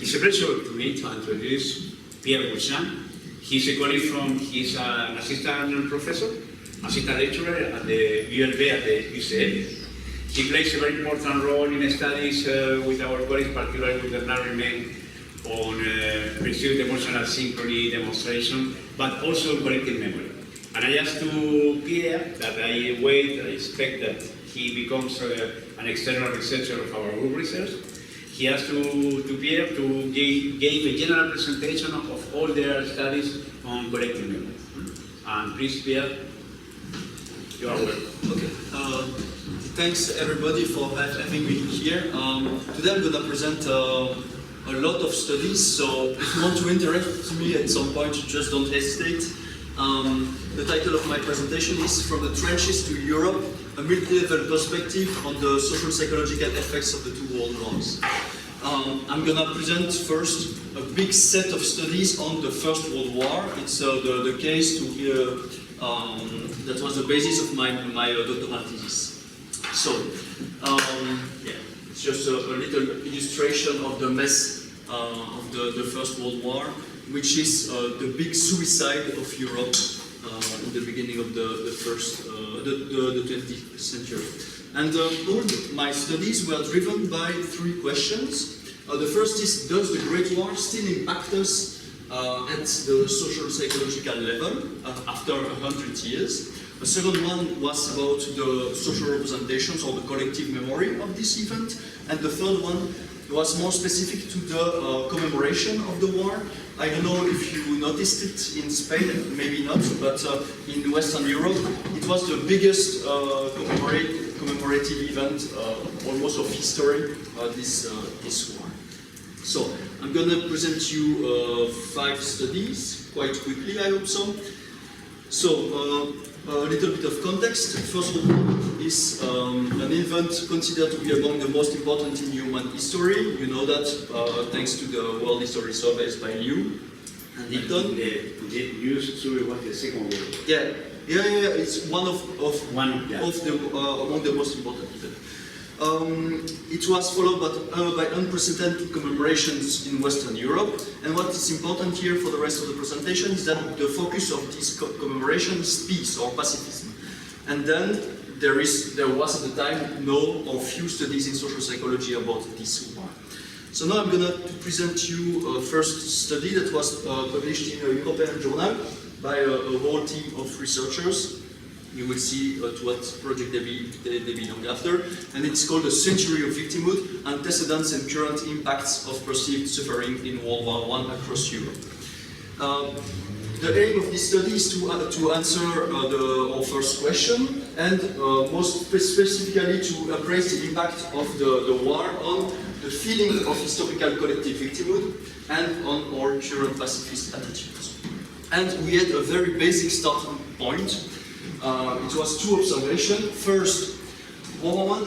It's a pleasure to me to introduce Pierre Bouchat. He's he's an assistant professor, assistant lecturer at the Université at the UCL. He plays a very important role in studies with our colleagues, particularly with Bernard Remain, on pursuit emotional synchrony demonstration, but also collective memory. And I asked to Pierre that I expect that he becomes an external researcher of our group research. He asked to Pierre to give a general presentation of all their studies on collective memory. And please, Pierre, you are welcome. Okay. Thanks everybody for having me here. Today I'm going to present a lot of studies, so if you want to interact with me at some point, just don't hesitate. The title of my presentation is From the Trenches to Europe, a multi-level perspective on the social psychological effects of the two world wars. I'm going to present first a big set of studies on the First World War. It's the case that was the basis of my doctoral thesis. So, yeah, it's just a little illustration of the mess of the First World War, which is the big suicide of Europe in the beginning of the 20th century. And all my studies were driven by three questions. The first is, does the Great War still impact us at the social psychological level after 100 years? The second one was about the social representations or the collective memory of this event. And the third one was more specific to the commemoration of the war. I don't know if you noticed it in Spain, maybe not, but in Western Europe, it was the biggest commemorative event almost of history, this war. So, I'm going to present you 5 studies, quite quickly, I hope so. So, a little bit of context. First of all, is an event considered to be among the most important in human history. You know that thanks to the World History Surveys by you and Hilton. Was the Second World War. Yeah. It's one of among the most important events. It was followed by unprecedented commemorations in Western Europe, and what is important here for the rest of the presentation is that the focus of this commemoration is peace or pacifism. And then there was at the time no or few studies in social psychology about this war. So now I'm going to present you a first study that was published in a European journal by a whole team of researchers. You will see to what project they belong after. And it's called A Century of Victimhood, Antecedents and Current Impacts of Perceived Suffering in World War I across Europe. The aim of this study is to answer our first question, and most specifically to appraise the impact of the war on the feeling of historical collective victimhood and on our current pacifist attitudes. And we had a very basic starting point. It was 2 observations. First, World War I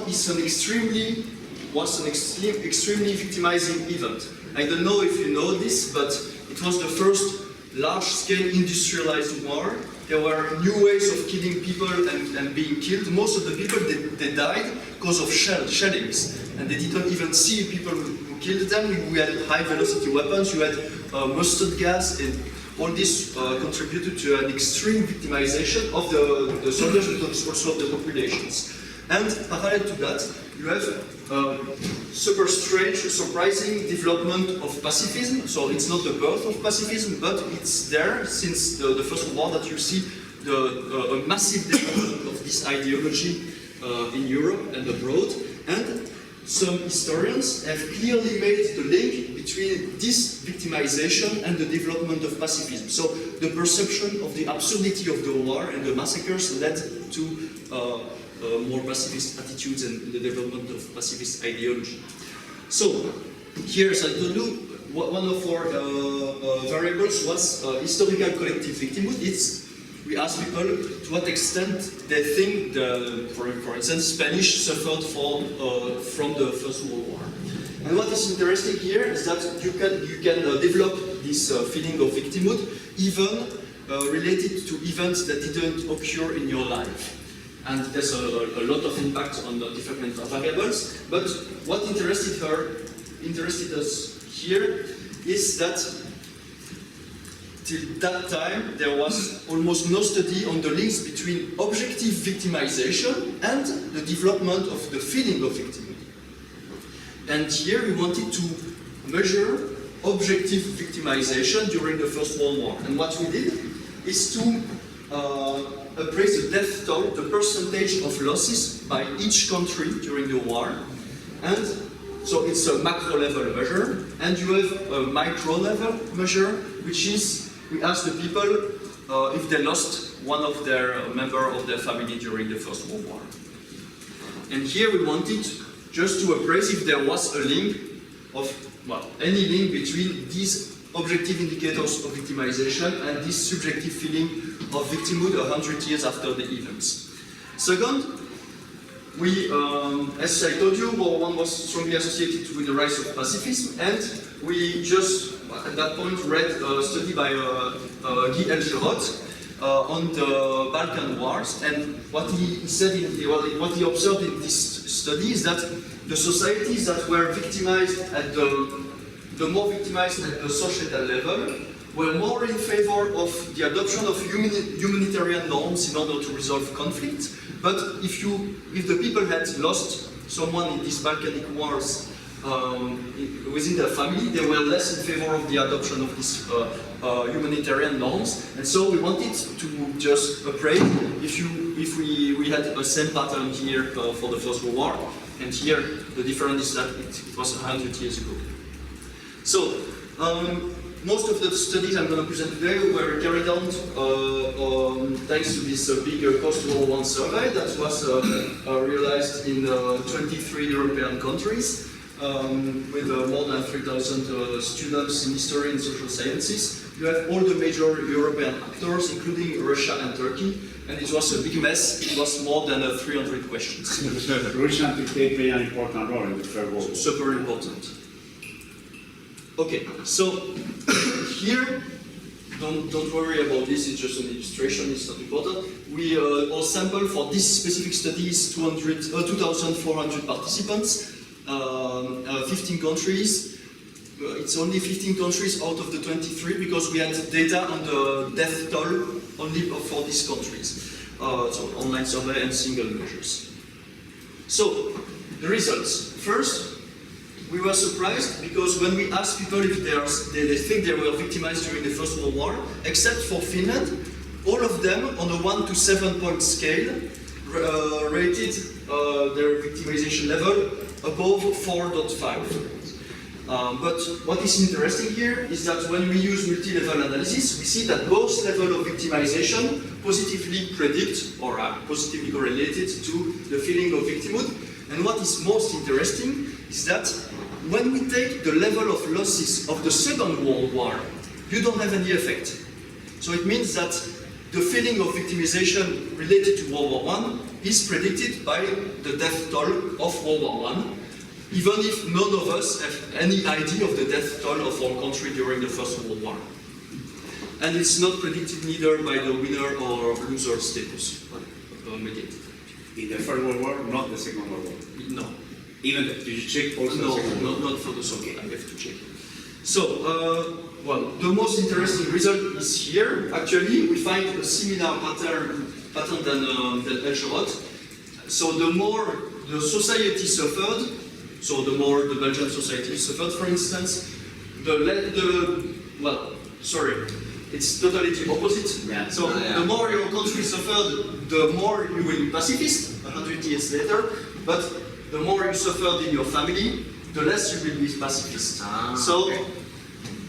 was an extremely victimizing event. I don't know if you know this, but it was the first large-scale industrialized war. There were new ways of killing people and being killed. Most of the people, they died because of shellings, and they didn't even see people who killed them. We had high-velocity weapons, you had mustard gas, and all this contributed to an extreme victimization of the soldiers, but also of the populations. And parallel to that, you have super strange, surprising development of pacifism. So it's not the birth of pacifism, but it's there since the First World War that you see a massive development of this ideology in Europe and abroad. And some historians have clearly made the link between this victimization and the development of pacifism. So the perception of the absurdity of the war and the massacres led to more pacifist attitudes and the development of pacifist ideology. So here, as I told you, one of our variables was historical collective victimhood. We asked people to what extent they think, for instance, Spanish suffered from the First World War. And what is interesting here is that you can develop this feeling of victimhood even related to events that didn't occur in your life. And there's a lot of impact on the different variables. But what interested us here is that till that time there was almost no study on the links between objective victimization and the development of the feeling of victimhood. And here we wanted to measure objective victimization during the First World War. And what we did is to appraise the death toll, the percentage of losses by each country during the war. And so it's a macro level measure, and you have a micro level measure, which is we ask the people if they lost one of their member of their family during the First World War. And here we wanted just to appraise if there was a link of, well, any link between these objective indicators of victimization and this subjective feeling of victimhood 100 years after the events. Second, we, as I told you, World War I was strongly associated with the rise of pacifism, and we just, at that point, read a study by Guy Elcherot on the Balkan Wars, and what he said, what he observed in this study is that the societies that were victimized at the more victimized at the societal level were more in favor of the adoption of humanitarian norms in order to resolve conflict. But if the people had lost someone in these Balkanic wars within their family, they were less in favor of the adoption of these humanitarian norms. And so we wanted to just appraise if we had a same pattern here for the First World War, and here the difference is that it was 100 years ago. So most of the studies I'm going to present today were carried out thanks to this big post-World War survey that was realized in 23 European countries with more than 3,000 students in history and social sciences. You have all the major European actors, including Russia and Turkey, and it was a big mess. It was more than 300 questions. Russia and Turkey play an important role in the Third World War. Super important. Okay, so here, don't worry about this, it's just an illustration, it's not important. Our sample for this specific study is 2,400 participants, 15 countries. It's only 15 countries out of the 23 because we had data on the death toll only for these countries. So online survey and single measures. So, the results. First, we were surprised because when we asked people if they think they were victimized during the First World War, except for Finland, all of them on a 1 to 7 point scale rated their victimization level above 4.5. But what is interesting here is that when we use multi-level analysis, we see that both levels of victimization positively predict or are positively correlated to the feeling of victimhood. And what is most interesting is that when we take the level of losses of the Second World War, you don't have any effect. So it means that the feeling of victimization related to World War I is predicted by the death toll of World War I, even if none of us have any idea of the death toll of our country during the First World War. And it's not predicted neither by the winner or loser status. In the First World War, not the Second World War? No. Even did you check also no, the Second World War? not for the Soviet, I have to check. So, well, the most interesting result is here. Actually, we find a similar pattern than Elcherot. So the more the society suffered, so the more the Belgian society suffered, for instance, it's totally the opposite. Yeah. So the more your country suffered, the more you will be pacifist 100 years later, but the more you suffered in your family, the less you will be pacifist.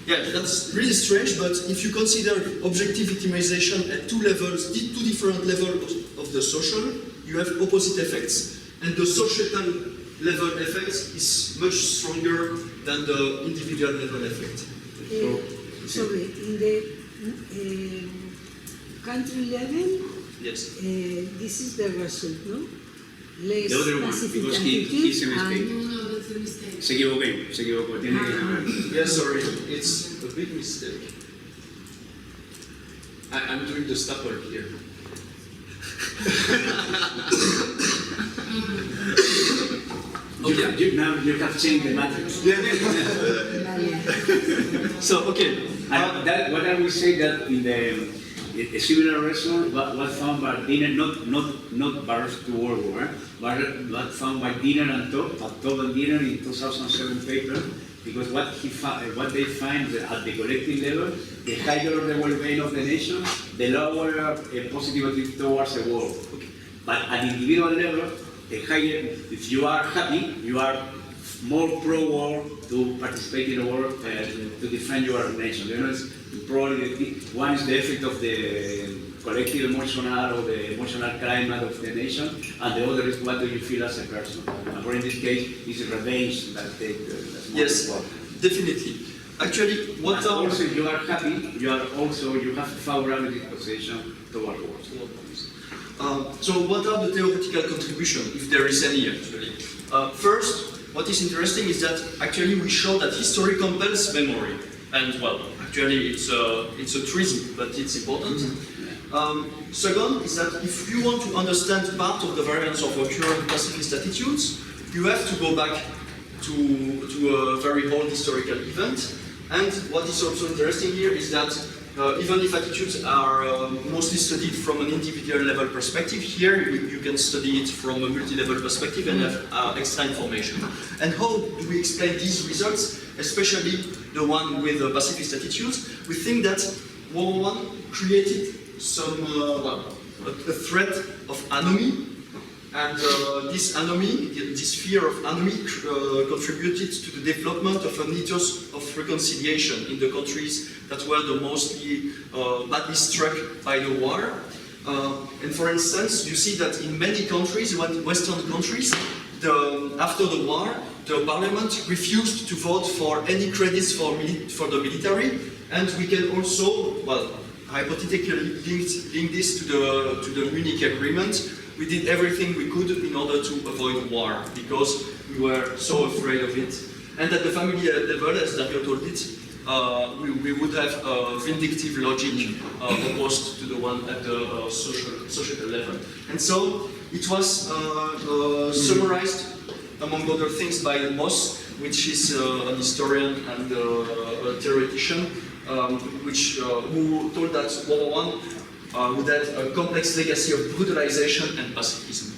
Yeah, that's really strange, but if you consider objective victimization at two levels, two different levels of the social, you have opposite effects. And the societal level effect is much stronger than the individual level effect. Sorry, in the country level, yes. This is the result, no? Less The other one, because he's a mistake. No, that's a mistake. Se equivocó, tiene que ganar. Yes, sorry, it's a big mistake. I'm doing the stapler here. Now you have changed the matrix. So, okay. What I will say that in a similar reason was found by Diener, not bars to World War, but found by Diener and Top and Diener in 2007 paper, because what they find at the collective level, the higher the well-being of the nation, the lower positivity towards the world. Okay. But at individual level, the higher, if you are happy, you are more pro-war to participate in the war, to defend your nation. You know, it's probably one is the effect of the collective emotional or the emotional climate of the nation, and the other is what do you feel as a person. And for in this case, it's revenge that takes. Yes, definitely. Actually, what are also you are happy, you have a favorable disposition toward war. So what are the theoretical contributions, if there is any actually? First, what is interesting is that actually we show that history compels memory, and well, actually it's a treason, but it's important. Second is that if you want to understand part of the variance of our current pacifist attitudes, you have to go back to a very old historical event. And what is also interesting here is that even if attitudes are mostly studied from an individual level perspective, here you can study it from a multi-level perspective and have extra information. And how do we explain these results, especially the one with pacifist attitudes? We think that World War I created some a threat of anomie, and this anomie, this fear of anomie, contributed to the development of an ethos of reconciliation in the countries that were the mostly badly struck by the war. And for instance, you see that in many countries, Western countries, after the war, the parliament refused to vote for any credits for the military, and we can also, well, hypothetically link this to the Munich Agreement. We did everything we could in order to avoid war because we were so afraid of it. And at the family level, as Dario told it, we would have a vindictive logic opposed to the one at the social level. And so it was summarized, among other things, by Moss, which is an historian and a theoretician, who told that World War I would have a complex legacy of brutalization and pacifism.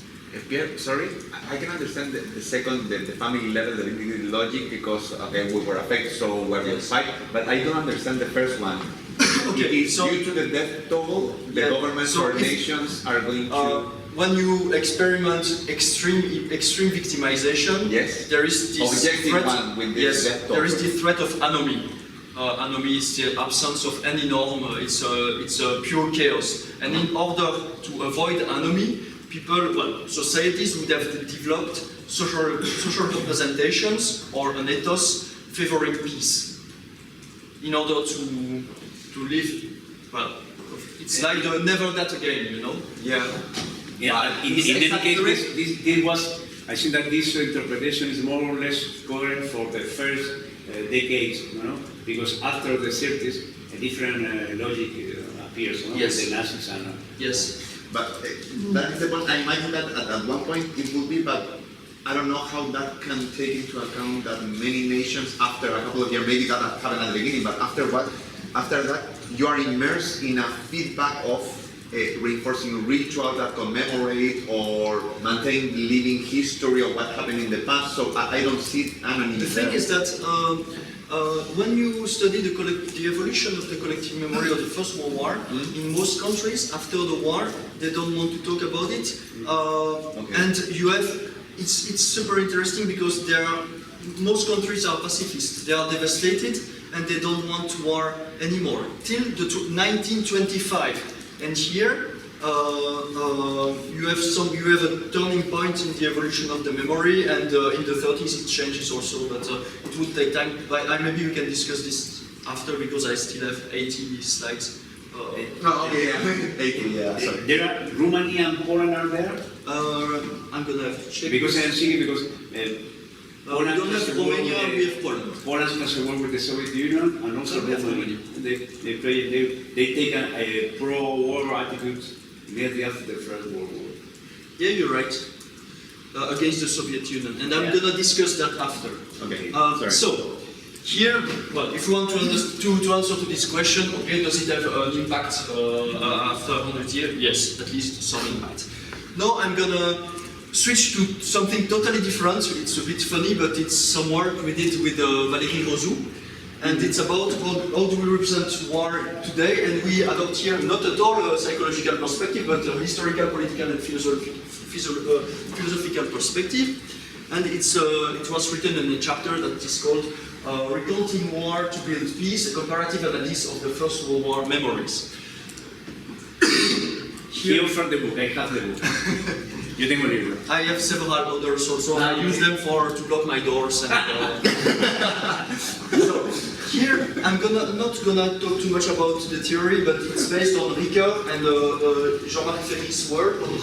Pierre, sorry, I can understand the second, the family level, the vindictive logic, because okay, we were affected, so we're going to fight, but I don't understand the first one. Okay, it's so, due to the death toll, the governments or nations are going to... when you experiment extreme victimization, yes, there is this threat, death toll. There is the threat of anomie. Anomie is the absence of any norm, it's a pure chaos. And in order to avoid anomie, societies would have developed social representations or an ethos favoring peace. In order to live, well, it's like the never that again, you know? Yeah. Yeah, in any case, this was, I think that this interpretation is more or less current for the first decades, you know, because after the 30s, a different logic appears, you know, yes, with the Nazis and... yes. But that is the point. I imagine that at one point it will be, but I don't know how that can take into account that many nations, after a couple of years, maybe that happened at the beginning, but after that, you are immersed in a feedback of reinforcing rituals that commemorate or maintain living history of what happened in the past. So I don't see anonymity. The thing is that when you study the evolution of the collective memory of the First World War, in most countries after the war, they don't want to talk about it, and you have it's super interesting because most countries are pacifist. They are devastated and they don't want war anymore till 1925. And here you have a turning point in the evolution of the memory, and in the 30s it changes also, but it would take time. But maybe we can discuss this after because I still have 80 slides. Okay, 80, yeah. Sorry. There are Romania and Poland are there. I'm gonna have to check. Because I'm thinking because we don't have Romania, we have Poland. Poland has a war with the Soviet Union, and also Romania. They take a pro-war attitude immediately after the First World War. Yeah, you're right. against the Soviet Union, and I'm going to discuss that after. Okay. So, here, well, if you want to answer to this question, okay, does it have an impact after 100 years? Yes, at least some impact. Now I'm going to switch to something totally different. It's a bit funny, but it's some work we did with Valérie Rozou. And it's about how do we represent war today, and we adopt here not at all a psychological perspective, but a historical, political, and philosophical perspective. And it was written in a chapter that is called Recounting War to Build Peace, a comparative analysis of the First World War memories. He offered the book, I have the book. Yo tengo el libro. I have several others also. I use them to block my doors. And, so here, I'm not gonna talk too much about the theory, but it's based on Ricoeur and Jean-Marie Ferry's work on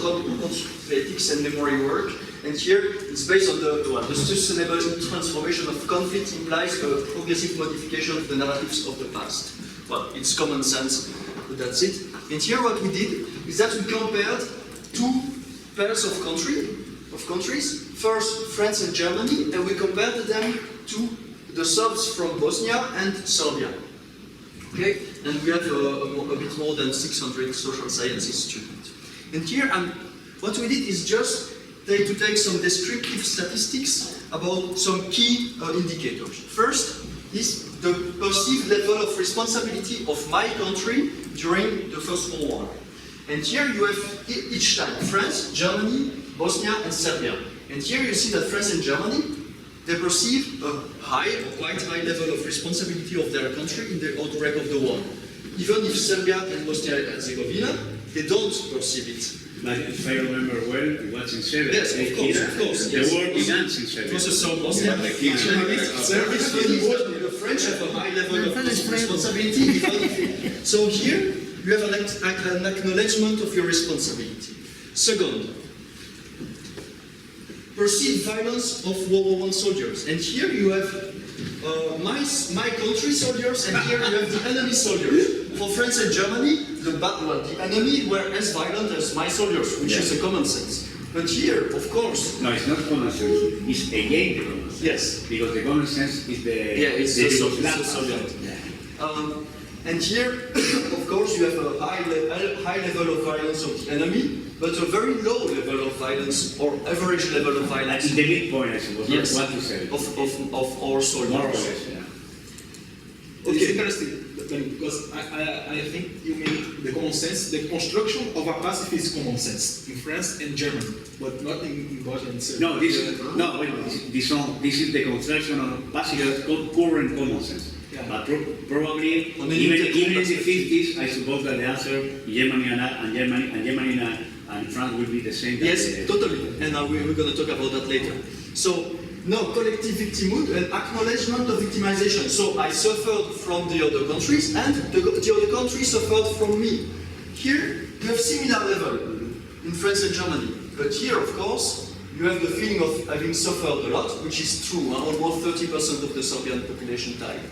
ethics and memory work. And here, it's based on the sustainable transformation of conflict implies a progressive modification of the narratives of the past. Well, it's common sense, but that's it. And here, what we did is that we compared two pairs of countries, first France and Germany, and we compared them to the Serbs from Bosnia and Serbia. Okay, and we have a bit more than 600 social sciences students. And here, what we did is just to take some descriptive statistics about some key indicators. First is the perceived level of responsibility of my country during the First World War. And here you have each time France, Germany, Bosnia, and Serbia. And here you see that France and Germany, they perceive a high or quite high level of responsibility of their country in the outbreak of the war. Even if Serbia and Bosnia and Herzegovina, they don't perceive it. But if I remember well, it was in Serbia. Yes, of course. The war began in Serbia. It was a South Bosnia. The French have a high level of responsibility. So here, you have an acknowledgement of your responsibility. Second, perceived violence of World War I soldiers. And here you have my country soldiers, and here you have the enemy soldiers. For France and Germany, the enemy were as violent as my soldiers, which is a common sense. But here, of course... No, it's not common sense, it's again the common sense. Yes. Because the common sense is the... Yeah, it's the Soviet. Yeah. And here, of course, you have a high level of violence of the enemy, but a very low level of violence, or average level of violence. In the midpoint, I suppose, yes. What to say. Of our soldiers. More or less, yeah. Okay. It's interesting, because I think you mean the common sense, the construction of a pacifist common sense in France and Germany, but not in Bosnia and Serbia. No, this is the construction of pacifist current common sense. Yeah. But probably even in the 50s, I suppose that the answer Germany and France will be the same. Yes, totally. And we're going to talk about that later. So, no, collective victimhood and acknowledgement of victimization. So I suffered from the other countries, and the other countries suffered from me. Here, you have similar level in France and Germany. But here, of course, you have the feeling of having suffered a lot, which is true. Almost 30% of the Serbian population died.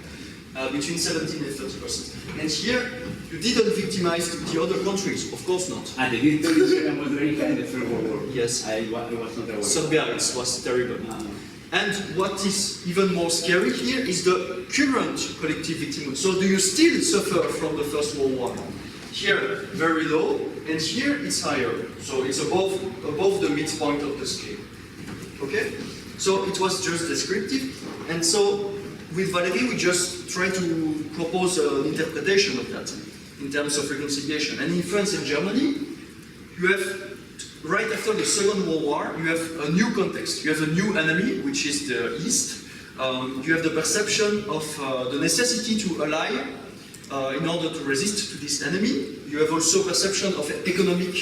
Between 17 and 30%. And here, you didn't victimize the other countries, of course not. And the victory was very high in the First World War. Yes. I was not aware. Serbia was terrible. And what is even more scary here is the current collective victimhood. So do you still suffer from the First World War? Here, very low, and here it's higher. So it's above the midpoint of the scale. Okay? So it was just descriptive. And so with Valérie, we just try to propose an interpretation of that in terms of reconciliation. And in France and Germany, you have, right after the Second World War, you have a new context. You have a new enemy, which is the East. You have the perception of the necessity to ally in order to resist to this enemy. You have also perception of economic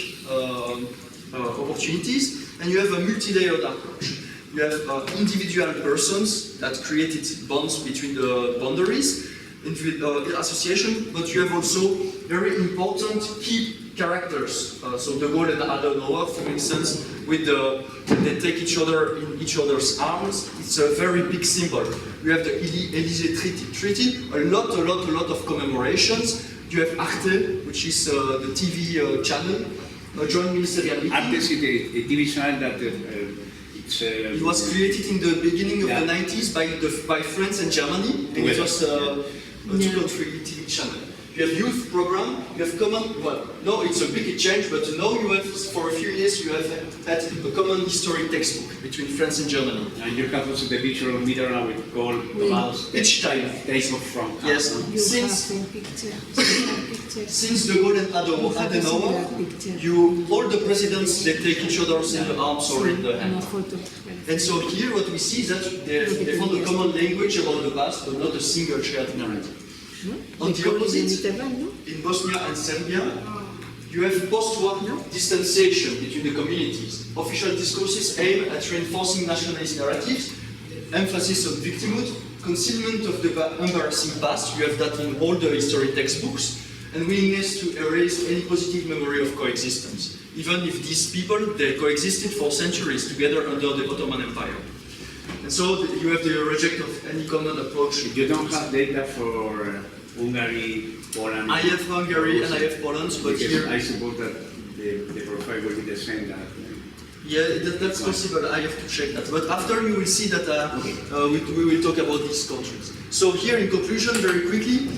opportunities, and you have a multi-layered approach. You have individual persons that created bonds between the boundaries, association, but you have also very important key characters. So De Gaulle and Adenauer, for instance, with they take each other in each other's arms. It's a very big symbol. You have the Élysée Treaty, a lot of commemorations. You have Arte, which is the TV channel, a joint ministerial meeting. Arte is a TV channel that It was created in the beginning of the 90s by France and Germany, and it was a two-country TV channel. You have youth program, you have common, well, no, it's a big change, but now you have, for a few years, you have had a common history textbook between France and Germany. And you have also the visual meter now with gold about Each time. textbook from. Yes, You since have a picture. since the Gaulle and Adenauer, all the presidents, they take each other in the arms or in the hand. And so here what we see is that they found a common language about the past, but not a single shared narrative. On the opposite, in Bosnia and Serbia, you have post-war distanciation between the communities. Official discourses aim at reinforcing nationalist narratives, emphasis on victimhood, concealment of the embarrassing past, you have that in all the history textbooks, and willingness to erase any positive memory of coexistence, even if these people, they coexisted for centuries together under the Ottoman Empire. And so you have the reject of any common approach. You don't have data for Hungary, Poland. I have Hungary and I have Poland, but because here I suppose that the profile will be the same. that's possible. I have to check that. But after you will see that we will talk about these countries. So here, in conclusion, very quickly,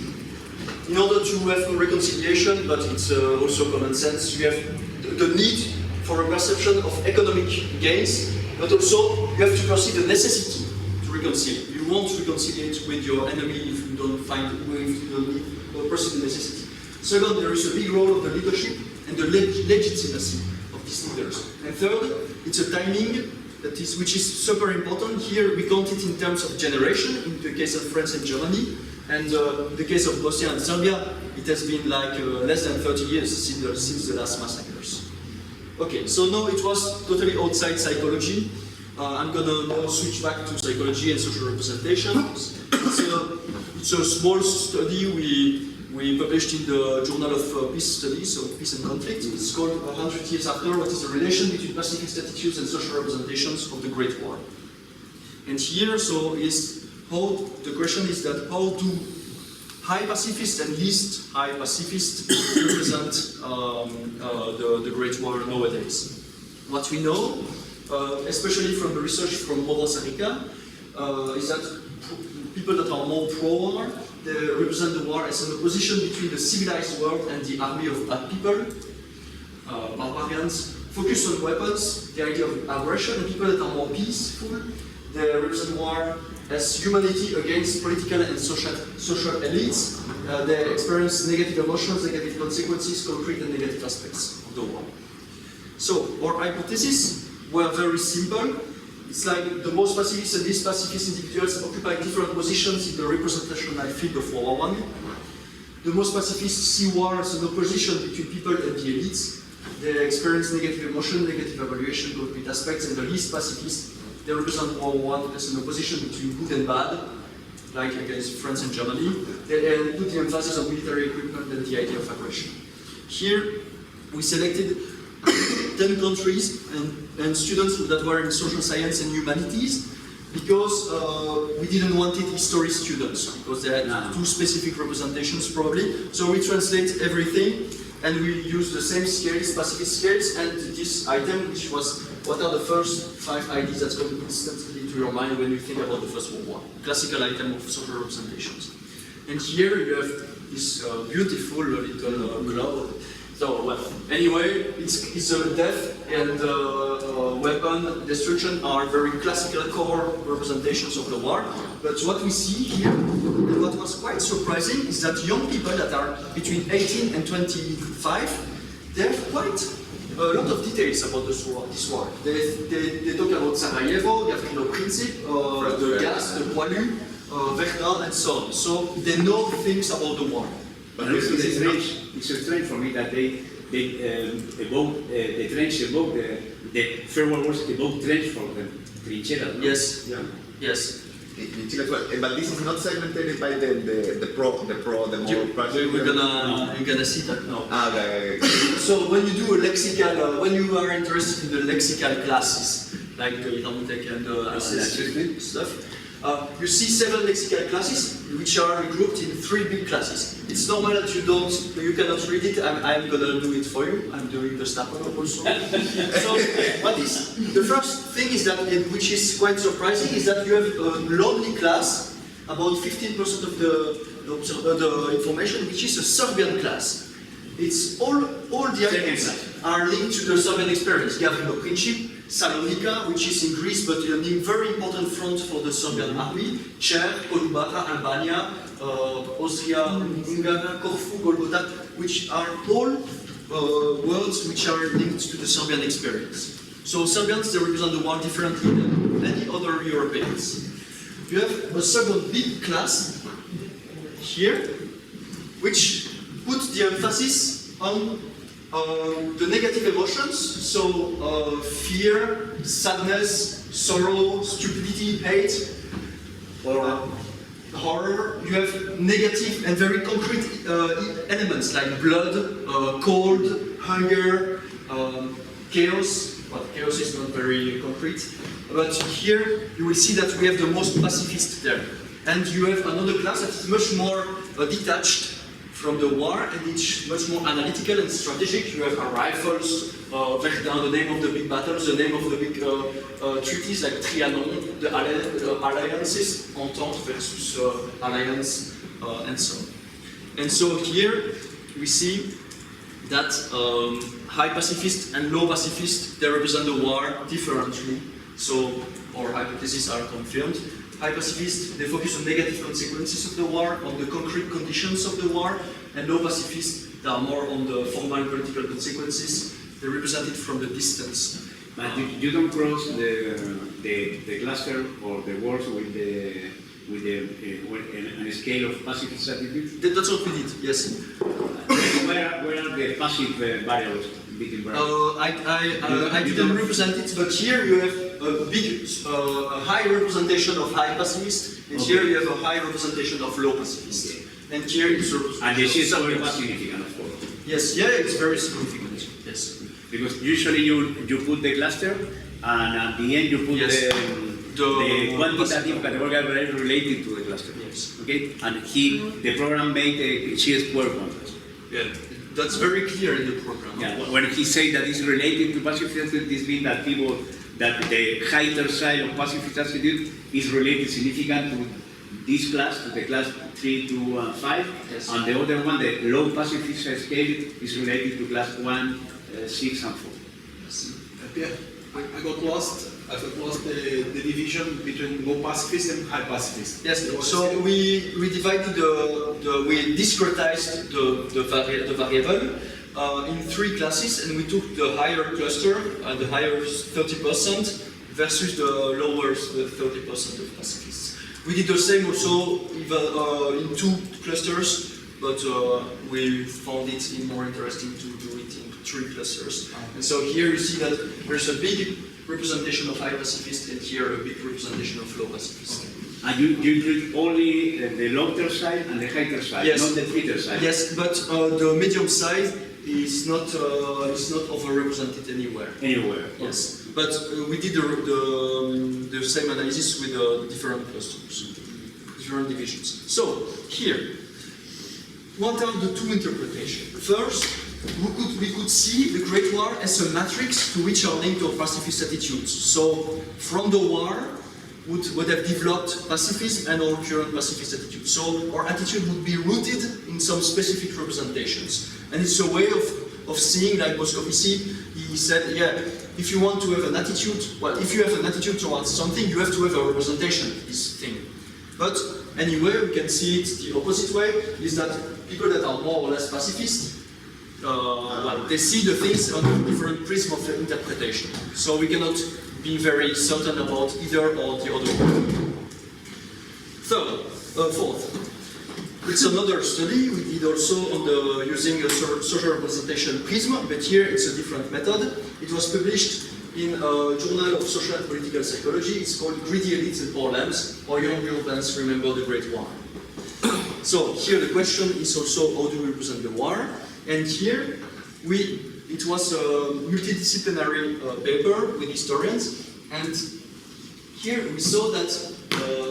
in order to have a reconciliation, but it's also common sense, you have the need for a perception of economic gains, but also you have to perceive the necessity to reconcile. You won't reconcile with your enemy if you don't perceive the necessity. Second, there is a big role of the leadership and the legitimacy of these leaders. And third, it's a timing which is super important. Here we count it in terms of generation, in the case of France and Germany, and the case of Bosnia and Serbia, it has been like less than 30 years since the last massacres. Okay, so now it was totally outside psychology. I'm gonna now switch back to psychology and social representation. It's a small study we published in the Journal of Peace Studies, so Peace and Conflict. It's called 100 Years After, What is the Relation Between Pacifist Attitudes and Social Representations of the Great War? And here, the question is that how do high pacifists and least high pacifists represent the Great War nowadays? What we know, especially from the research from Costa Rica, is that people that are more pro-war, they represent the war as an opposition between the civilized world and the army of bad people, barbarians, focus on weapons, the idea of aggression, and people that are more peaceful, they represent war as humanity against political and social elites. They experience negative emotions, negative consequences, concrete and negative aspects of the war. So, our hypotheses were very simple. It's like the most pacifist and least pacifist individuals occupy different positions in the representational field of War I. The most pacifists see war as an opposition between people and the elites. They experience negative emotion, negative evaluation, concrete aspects, and the least pacifists, they represent War I as an opposition between good and bad, like against France and Germany. They put the emphasis on military equipment and the idea of aggression. Here, we selected 10 countries and students that were in social science and humanities, because we didn't want it history students, because they had two specific representations probably. So we translate everything, and we use the same scales, pacifist scales, and this item, which was, what are the first 5 ideas that come instantly to your mind when you think about the First World War? Classical item of social representations. And here you have this beautiful little globe. So, well, anyway, it's a death and weapon destruction are very classical core representations of the war. But what we see here, and what was quite surprising, is that young people that are between 18 and 25, they have quite a lot of details about this war. They talk about Sarajevo, the African Principle, the gas, the poilu, Verdun, and so on. So they know things about the war. But it's strange for me that they evoke the trench, evoke the First World War, evoke trench for the trinchera. Yes. Yeah. Yes. In Chile as well. But this is not segmented by the more practical. You're gonna see that now. Okay. So when you do a lexical, when you are interested in the lexical classes, like the Tech and the stuff, You see 7 lexical classes, which are grouped in 3 big classes. It's normal that you cannot read it. I'm gonna do it for you. I'm doing the Stapo also. So, the first thing is that, which is quite surprising, is that you have a lonely class, about 15% of the information, which is a Serbian class. It's all the items are linked to the Serbian experience. You have the Princip, Salonika, which is in Greece, but a very important front for the Serbian army, Cher, Kolubara, Albania, Austria, Hungary, Corfu, Golgota, which are all words which are linked to the Serbian experience. So Serbians, they represent the war differently than any other Europeans. You have a second big class here, which puts the emphasis on the negative emotions, so fear, sadness, sorrow, stupidity, hate, or horror. You have negative and very concrete elements like blood, cold, hunger, chaos. Well, chaos is not very concrete, but here you will see that we have the most pacifist there. And you have another class that is much more detached from the war, and it's much more analytical and strategic. You have rifles, the name of the big battles, the name of the big treaties like Trianon, the alliances, Entente versus Alliance, and so on. And so here we see that high pacifist and low pacifist, they represent the war differently. So our hypotheses are confirmed. High pacifists, they focus on negative consequences of the war, on the concrete conditions of the war, and low pacifists, they are more on the formal political consequences. They represent it from the distance. But you don't cross the cluster or the wars with a scale of pacifist attitude? That's what we did, yes. Where are the passive variables? I didn't represent it, but here you have a high representation of high pacifist, and here you have a high representation of low pacifist. Okay. And here it's And this is very significant, of course. Yes, yeah, it's very significant. Yes. Because usually you put the cluster, and at the end you put the quantitative category related to the cluster. Yes. Okay, and the program made a chi-square contrast. Yeah. That's very clear in the program. Yeah, when he said that it's related to pacifist attitude, this means that that the higher side of pacifist attitude is related significant to this class, to the class 3 to 5, yes. And the other one, the low pacifist scale, is related to class 1, 6, and 4. Yes. Pierre, I got lost. I got lost the division between low pacifist and high pacifist. Yes, so we divided we discretized the variable in 3 classes, and we took the higher cluster, the higher 30% versus the lower 30% of pacifists. We did the same also in 2 clusters, but we found it more interesting to do it in 3 clusters. And so here you see that there's a big representation of high pacifist, and here a big representation of low pacifist. Okay. And you include only the lower side and the higher side, yes. Not the thinner side. Yes, but the medium side is not overrepresented anywhere. Anywhere. Yes, but we did the same analysis with the different clusters, different divisions. So here, what are the 2 interpretations? First, we could see the Great War as a matrix to which are linked our pacifist attitudes. So from the war would have developed pacifism and our current pacifist attitude. So our attitude would be rooted in some specific representations. And it's a way of seeing, like Moscovici, he said, yeah, if you want to have an attitude, well, if you have an attitude towards something, you have to have a representation of this thing. But anyway, we can see it the opposite way, is that people that are more or less pacifist, they see the things on a different prism of interpretation. So we cannot be very certain about either or the other one. Fourth, it's another study we did also on using a social representation prism, but here it's a different method. It was published in a journal of social and political psychology. It's called Greedy Elites and Poor Lambs, or Young Europeans Remember the Great War. So here the question is also how do we represent the war? And here it was a multidisciplinary paper with historians, and here we saw that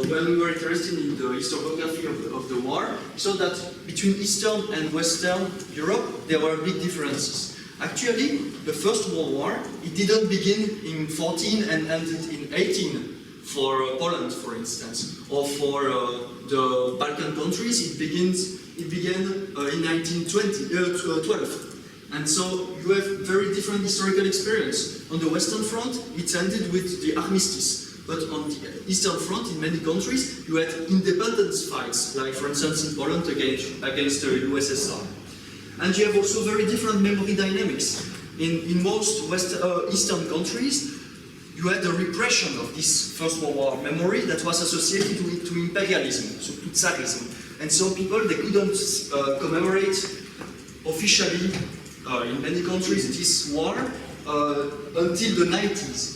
when we were interested in the historiography of the war, we saw that between Eastern and Western Europe, there were big differences. Actually, the First World War, it didn't begin in 14 and ended in 18 for Poland, for instance, or for the Balkan countries, it began in 1912. And so you have very different historical experience. On the Western Front, it ended with the armistice. But on the Eastern Front, in many countries, you had independence fights, like for instance in Poland against the USSR. And you have also very different memory dynamics. In most Eastern countries, you had a repression of this First World War memory that was associated to imperialism, so to Tsarism. And so people, they couldn't commemorate officially in many countries this war until the 90s.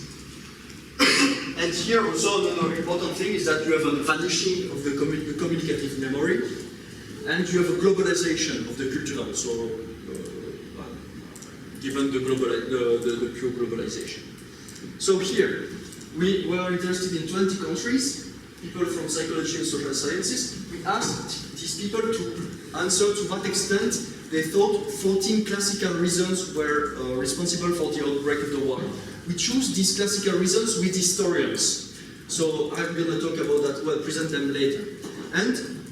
And here also another important thing is that you have a vanishing of the communicative memory, and you have a globalization of the cultural, so given the pure globalization. So here, we were interested in 20 countries, people from psychology and social sciences. We asked these people to answer to what extent they thought 14 classical reasons were responsible for the outbreak of the war. We choose these classical reasons with historians. So I'm going to talk about that, well, present them later. And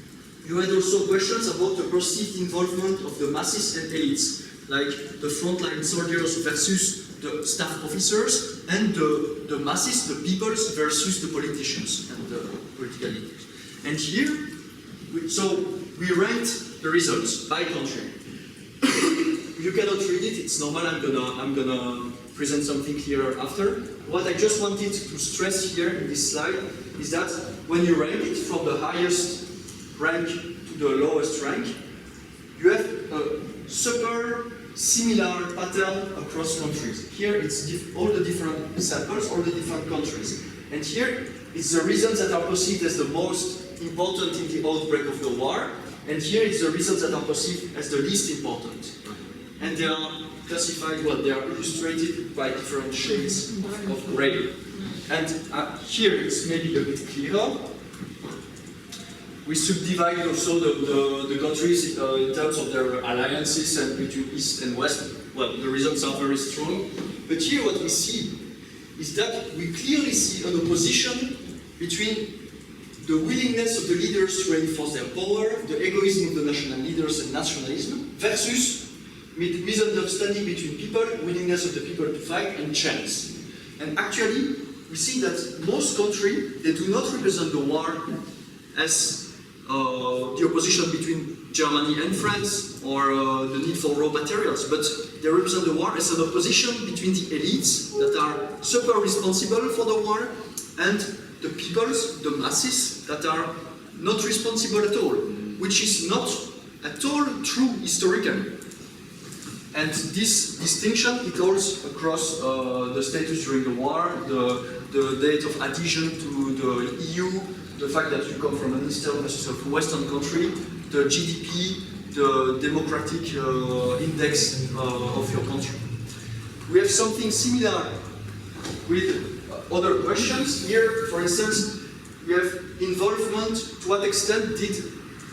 you had also questions about the perceived involvement of the masses and elites, like the frontline soldiers versus the staff officers, and the masses, the peoples, versus the politicians and the political leaders. And here, we ranked the results by country. You cannot read it, it's normal, I'm gonna present something here after. What I just wanted to stress here in this slide is that when you rank it from the highest rank to the lowest rank, you have a super similar pattern across countries. Here it's all the different samples, all the different countries. And here it's the reasons that are perceived as the most important in the outbreak of the war, and here it's the reasons that are perceived as the least important. And they are classified, well, they are illustrated by different shades of gray. And here it's maybe a bit clearer. We subdivide also the countries in terms of their alliances and between East and West. Well, the results are very strong. But here what we see is that we clearly see an opposition between the willingness of the leaders to reinforce their power, the egoism of the national leaders and nationalism, versus misunderstanding between people, willingness of the people to fight, and chance. And actually, we see that most countries, they do not represent the war as the opposition between Germany and France, or the need for raw materials, but they represent the war as an opposition between the elites that are super responsible for the war and the peoples, the masses, that are not responsible at all, which is not at all true historically. And this distinction, it holds across the status during the war, the date of adhesion to the EU, the fact that you come from an Eastern versus a Western country, the GDP, the democratic index of your country. We have something similar with other questions. Here, for instance, we have involvement. To what extent did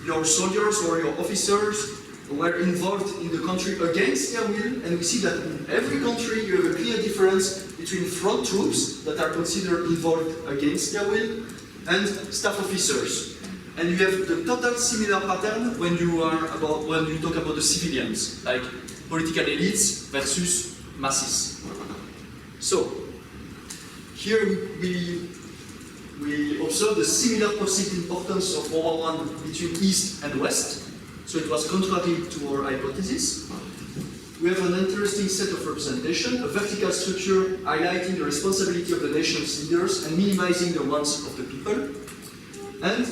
your soldiers or your officers were involved in the country against their will? And we see that in every country you have a clear difference between front troops that are considered involved against their will and staff officers. And you have the total similar pattern when you talk about the civilians, like political elites versus masses. So here we observe the similar perceived importance of World War I between East and West. So it was contrary to our hypothesis. We have an interesting set of representation, a vertical structure highlighting the responsibility of the nation's leaders and minimizing the wants of the people. And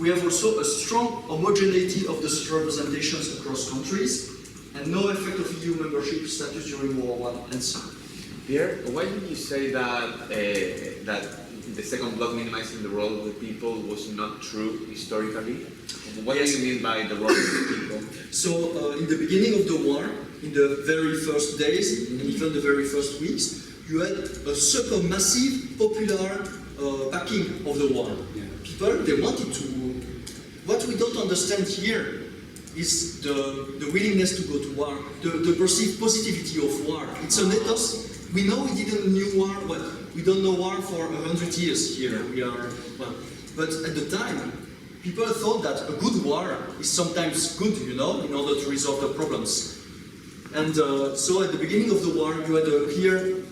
we have also a strong homogeneity of the representations across countries and no effect of EU membership status during World War I and so on. Pierre, why did you say that the second block minimizing the role of the people was not true historically? What do you mean by the role of the people? So in the beginning of the war, in the very first days, and even the very first weeks, you had a super massive popular backing of the war. people, they wanted to. What we don't understand here is the willingness to go to war, the perceived positivity of war. It's an ethos. We know we didn't know war, but we don't know war for 100 years here. But at the time, people thought that a good war is sometimes good, in order to resolve the problems. And so at the beginning of the war, you had a clear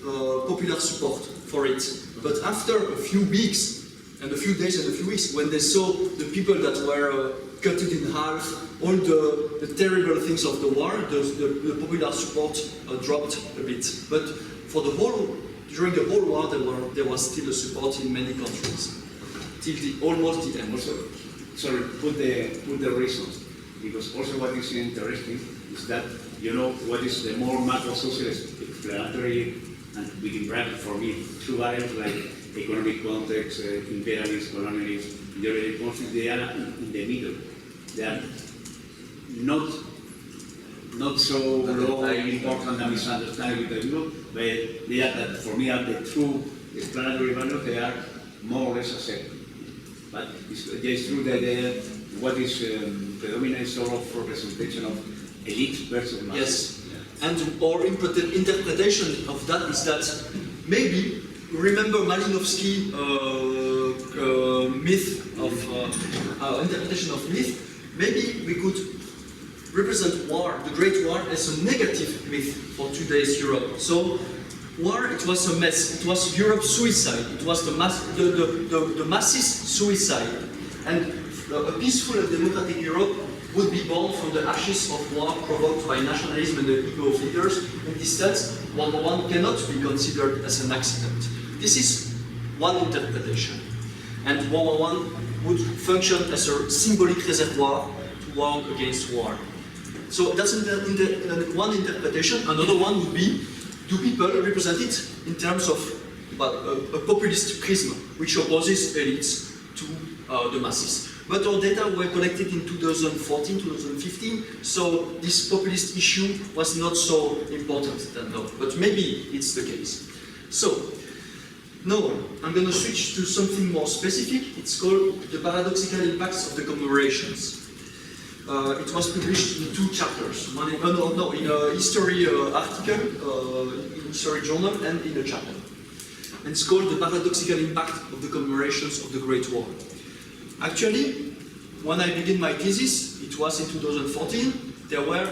popular support for it. But after a few weeks, and a few days and a few weeks, when they saw the people that were cut in half, all the terrible things of the war, the popular support dropped a bit. But during the whole war, there was still a support in many countries, till almost the end. Also, sorry, put the reasons, because also what is interesting is that what is the more macro-social explanatory, and within bracket for me, two variables like economic context, imperialism, colonialism, ideology conflict, they are in the middle. They are not so low and important and misunderstanding with the Europe, but they are, for me, are the true explanatory values. They are more or less accepted. But it's true that what is predominant sort of representation of elite versus masses. Yes, and our interpretation of that is that maybe, remember Malinowski myth of interpretation of myth, maybe we could represent war, the Great War, as a negative myth for today's Europe. So, war, it was a mess. It was Europe's suicide. It was the masses' suicide. And a peaceful and democratic Europe would be born from the ashes of war provoked by nationalism and the ego of leaders. In this sense, World War I cannot be considered as an accident. This is one interpretation. And World War I would function as a symbolic reservoir to war against war. So that's one interpretation. Another one would be, do people represent it in terms of a populist prism, which opposes elites to the masses. But our data were collected in 2014, 2015, so this populist issue was not so important then, no. But maybe it's the case. So, now I'm going to switch to something more specific. It's called the paradoxical impacts of the commemorations. It was published in 2 chapters. One in a history article, in history journal, and in a chapter. And it's called the paradoxical impact of the commemorations of the Great War. Actually, when I began my thesis, it was in 2014, there were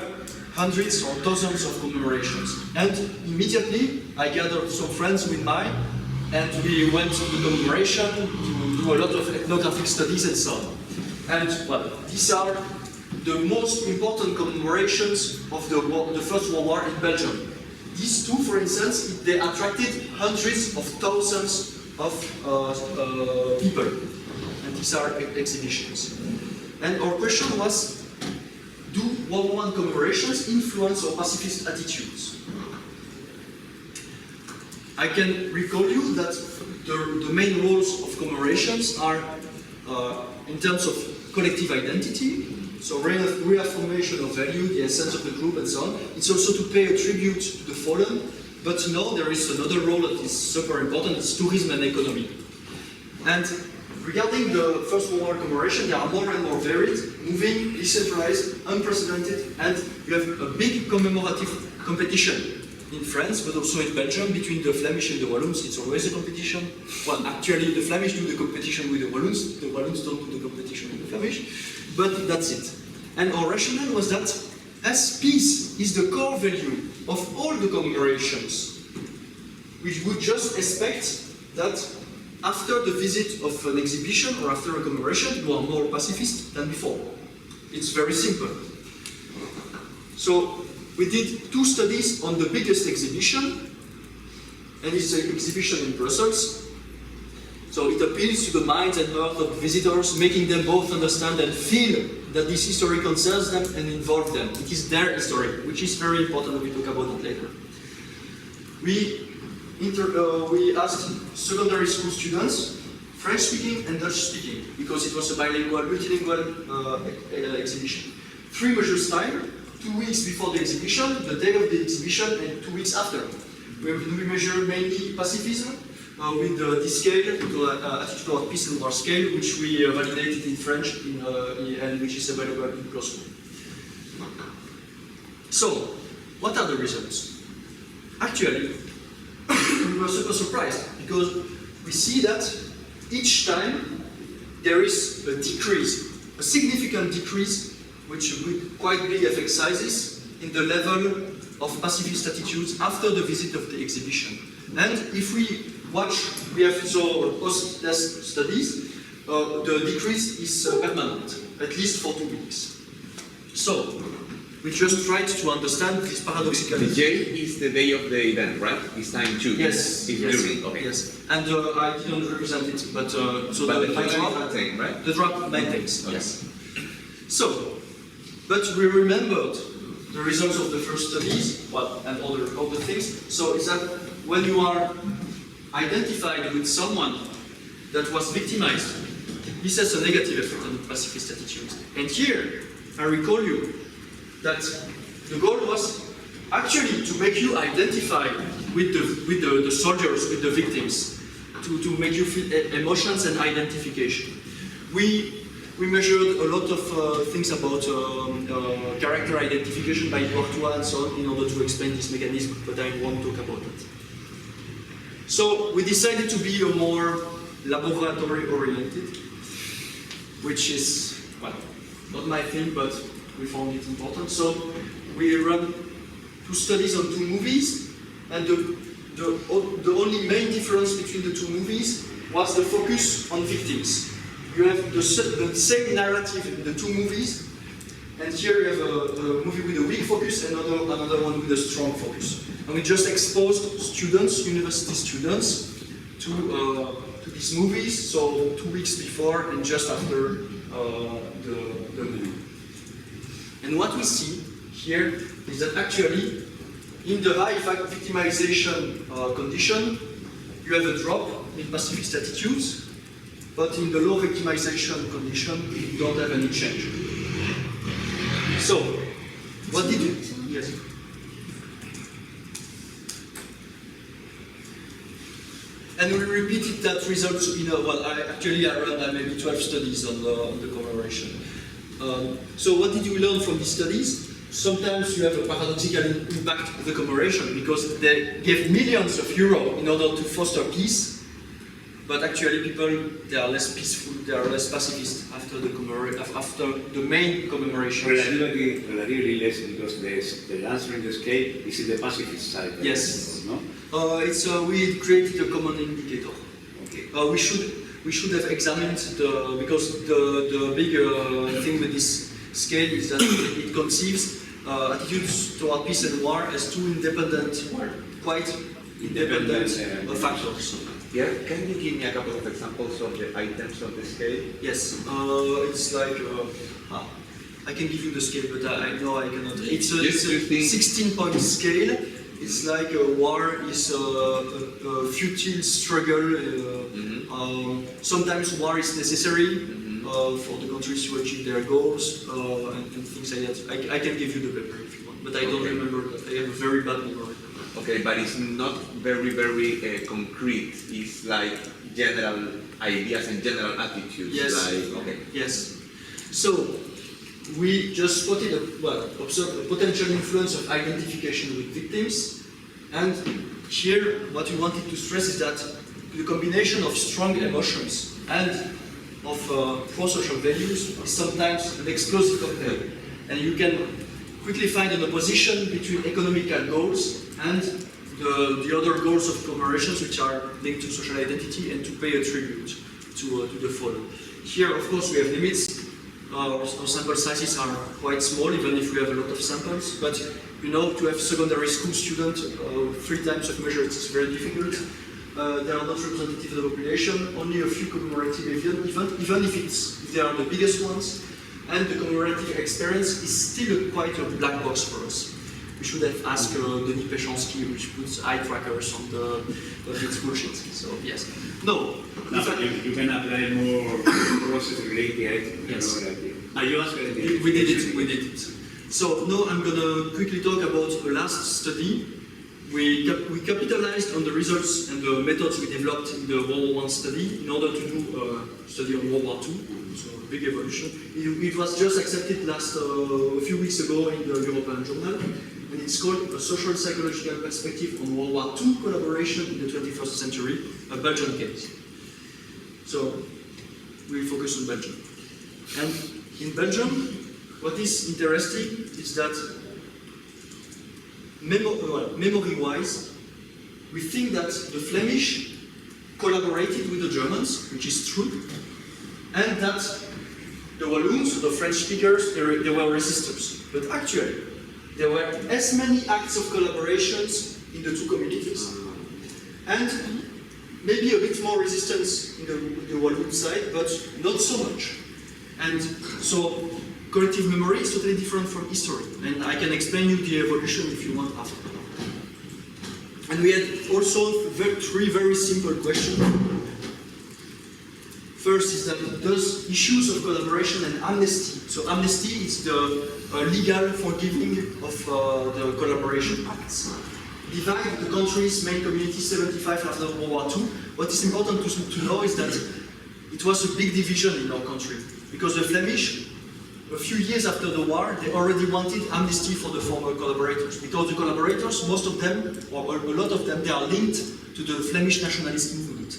hundreds or thousands of commemorations. And immediately, I gathered some friends with mine, and we went to the commemoration to do a lot of ethnographic studies and so on. And, well, these are the most important commemorations of the First World War in Belgium. These 2, for instance, they attracted hundreds of thousands of people. And these are exhibitions. And our question was, do World War I commemorations influence our pacifist attitudes? I can recall you that the main roles of commemorations are in terms of collective identity, so reaffirmation of value, the essence of the group, and so on. It's also to pay a tribute to the fallen, but now there is another role that is super important, it's tourism and economy. And regarding the First World War commemoration, they are more and more varied, moving, decentralized, unprecedented, and you have a big commemorative competition in France, but also in Belgium, between the Flemish and the Walloons. It's always a competition. Well, actually, the Flemish do the competition with the Walloons don't do the competition with the Flemish, but that's it. And our rationale was that, as peace is the core value of all the commemorations, we would just expect that after the visit of an exhibition or after a commemoration, you are more pacifist than before. It's very simple. So we did 2 studies on the biggest exhibition, and it's an exhibition in Brussels. So it appeals to the minds and hearts of visitors, making them both understand and feel that this history concerns them and involve them. It is their history, which is very important. We talk about it later. We asked secondary school students, French-speaking and Dutch-speaking, because it was a bilingual, multilingual exhibition. 3 measures time, 2 weeks before the exhibition, the day of the exhibition, and 2 weeks after. We measure mainly pacifism, with this scale, the attitude toward peace and war scale, which we validated in French and which is available in Closed. So, what are the results? Actually, we were super surprised because we see that each time there is a decrease, a significant decrease, which with quite big effect sizes in the level of pacifist attitudes after the visit of the exhibition. And if we watch, we have post-test studies, the decrease is permanent, at least for 2 weeks. So, we just tried to understand this paradoxical. The J is the day of the event, right? It's time 2. Yes. It's yes. during. Okay. Yes. And I didn't represent it, but so But the the drop, drop thing, right? the drop maintains. Okay. Yes. So, but we remembered the results of the first studies, and other things. So is that when you are identified with someone that was victimized, this has a negative effect on the pacifist attitude. And here, I recall you that the goal was actually to make you identify with the soldiers, with the victims, to make you feel emotions and identification. We measured a lot of things about character identification by Courtois and so on in order to explain this mechanism, but I won't talk about it. So we decided to be a more laboratory oriented, which is, well, not my thing, but we found it important. So we ran 2 studies on 2 movies, and the only main difference between the 2 movies was the focus on victims. You have the same narrative in the 2 movies, and here you have a movie with a weak focus and another one with a strong focus. And we just exposed students, university students, to these movies, so 2 weeks before and just after the movie. And what we see here is that actually, in the high victimization condition, you have a drop in pacifist attitudes, but in the low victimization condition, you don't have any change. So, what did you? Yes. And we repeated that results in I ran maybe 12 studies on the commemoration. So what did we learn from these studies? Sometimes you have a paradoxical impact of the commemoration because they gave millions of euros in order to foster peace. But actually, people, they are less peaceful, they are less pacifist after the main commemoration. Relatively less, because the answer in the scale is in the pacifist side. Yes. No? We created a common indicator. Okay. We should have examined because the big thing with this scale is that it conceives attitudes toward peace and war as 2 independent, quite independent factors. Yeah, can you give me a couple of examples of the items of the scale? Yes, it's like, I can give you the scale, but I know I cannot. It's a 16-point scale. It's like a war is a futile struggle. Sometimes war is necessary for the countries to achieve their goals and things like that. I can give you the paper if you want, but I don't remember that. I have a very bad memory. Okay, but it's not very concrete. It's like general ideas and general attitudes. Yes. Okay. Yes. So we just spotted observed a potential influence of identification with victims, and here what we wanted to stress is that the combination of strong emotions and of pro-social values is sometimes an explosive cocktail, and you can quickly find an opposition between economical goals and the other goals of commemorations, which are linked to social identity and to pay a tribute to the fallen. Here, of course, we have limits. Our sample sizes are quite small, even if we have a lot of samples. But you know, to have secondary school students, 3 times of measure, it's very difficult. They are not representative of the population. Only a few commemorative events, even if they are the biggest ones. And the commemorative experience is still quite a black box for us. We should have asked Denis Pechansky, which puts eye trackers on its bullshit. So yes, no. You can apply more process-related. Yes. You asked we did it. So now I'm gonna quickly talk about the last study. we capitalized on the results and the methods we developed in the World War I study in order to do a study on World War II, so a big evolution. It was just accepted a few weeks ago in the European Journal, and it's called A Social Psychological Perspective on World War II Collaboration in the 21st Century, a Belgian case. So, we focus on Belgium. And in Belgium, what is interesting is that memory-wise, we think that the Flemish collaborated with the Germans, which is true, and that the Walloons, the French speakers, they were resistors. But actually, there were as many acts of collaborations in the two communities, and maybe a bit more resistance in the Walloon side, but not so much. And so, collective memory is totally different from history, and I can explain you the evolution if you want after. And we had also three very simple questions. First is that does issues of collaboration and amnesty, so amnesty is the legal forgiving of the collaboration acts, divide the country's main community 75 after World War II. What is important to know is that it was a big division in our country, because the Flemish, a few years after the war, they already wanted amnesty for the former collaborators, because the collaborators, most of them, or a lot of them, they are linked to the Flemish nationalist movement.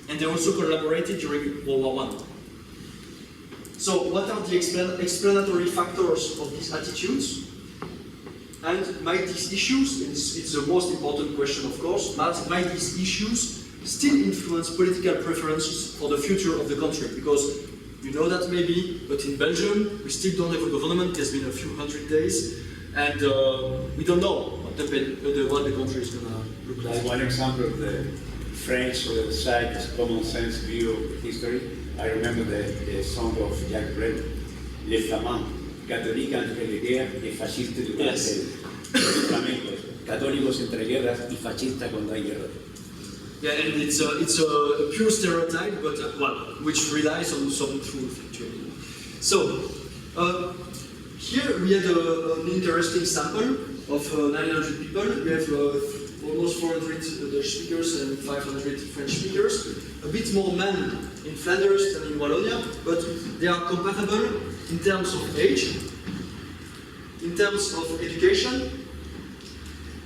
And they also collaborated during World War I. So what are the explanatory factors of these attitudes? And might these issues, it's the most important question of course, might these issues still influence political preferences for the future of the country? Because you know that maybe, but in Belgium, we still don't have a government. There's been a few hundred days, and we don't know what the country is going to look like. One example of the French side common sense view of history, I remember the song of Jacques Brel, Les Flamands, Catholique entre les guerres et fascistes durante los flamencos, católicos entre guerras y fascistas cuando hay guerra. Yeah, and it's a pure stereotype, but which relies on some truth, actually. So, here we had an interesting sample of 900 people. We have almost 400 Dutch speakers and 500 French speakers. A bit more men in Flanders than in Wallonia, but they are comparable in terms of age, in terms of education,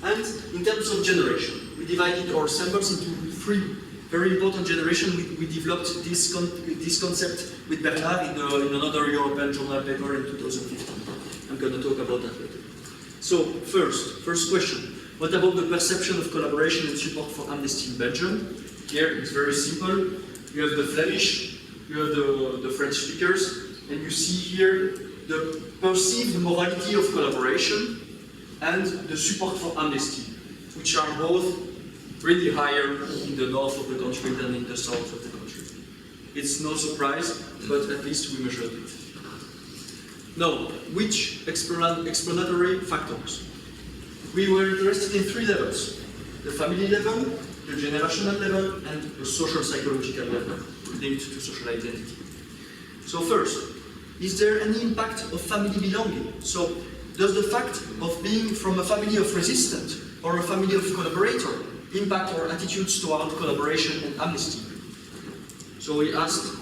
and in terms of generation. We divided our samples into three very important generations. We developed this concept with Bernard in another European journal paper in 2015. I'm going to talk about that later. So, first question. What about the perception of collaboration and support for amnesty in Belgium? Here it's very simple. You have the Flemish, you have the French speakers, and you see here the perceived morality of collaboration and the support for amnesty, which are both really higher in the north of the country than in the south of the country. It's no surprise, but at least we measured it. Now, which explanatory factors? We were interested in three levels: the family level, the generational level, and the social psychological level, linked to social identity. So first, is there any impact of family belonging? So, does the fact of being from a family of resistance or a family of collaborator impact our attitudes toward collaboration and amnesty? So we asked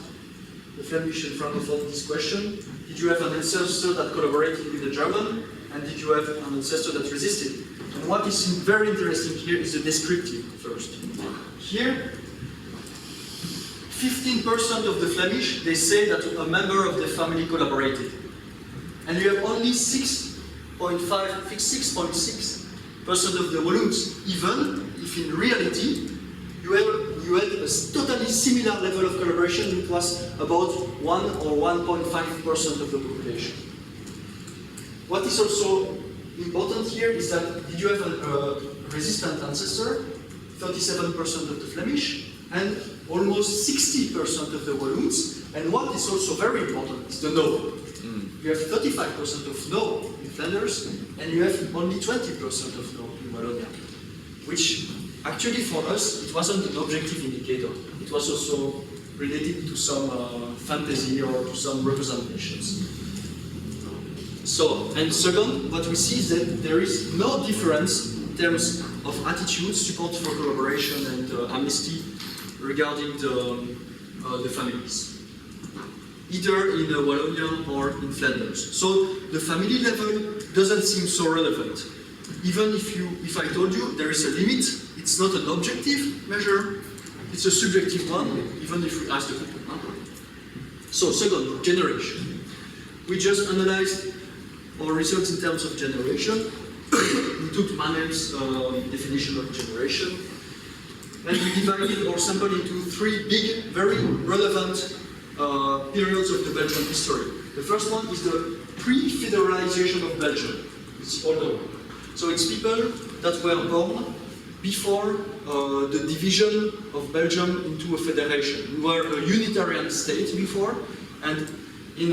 the Flemish and Francophone this question: did you have an ancestor that collaborated with the German? And did you have an ancestor that resisted? And what is very interesting here is the descriptive first. Here, 15% of the Flemish, they say that a member of the family collaborated. And you have only 6.6% of the Walloons, even if in reality you had a totally similar level of collaboration. It was about 1 or 1.5% of the population. What is also important here is that did you have a resistant ancestor, 37% of the Flemish, and almost 60% of the Walloons. And what is also very important is the no. You have 35% of no in Flanders, and you have only 20% of no in Wallonia, which actually for us, it wasn't an objective indicator. It was also related to some fantasy or to some representations. So, and second, what we see is that there is no difference in terms of attitude, support for collaboration and amnesty regarding the families, either in Wallonia or in Flanders. So the family level doesn't seem so relevant. Even if I told you there is a limit, it's not an objective measure, it's a subjective one, even if we ask the people. So second, generation. We just analyzed our results in terms of generation. We took Manel's definition of generation, and we divided our sample into three big, very relevant periods of the Belgian history. The first one is the pre-federalization of Belgium. It's the older one. So it's people that were born before the division of Belgium into a federation. We were a unitarian state before, and in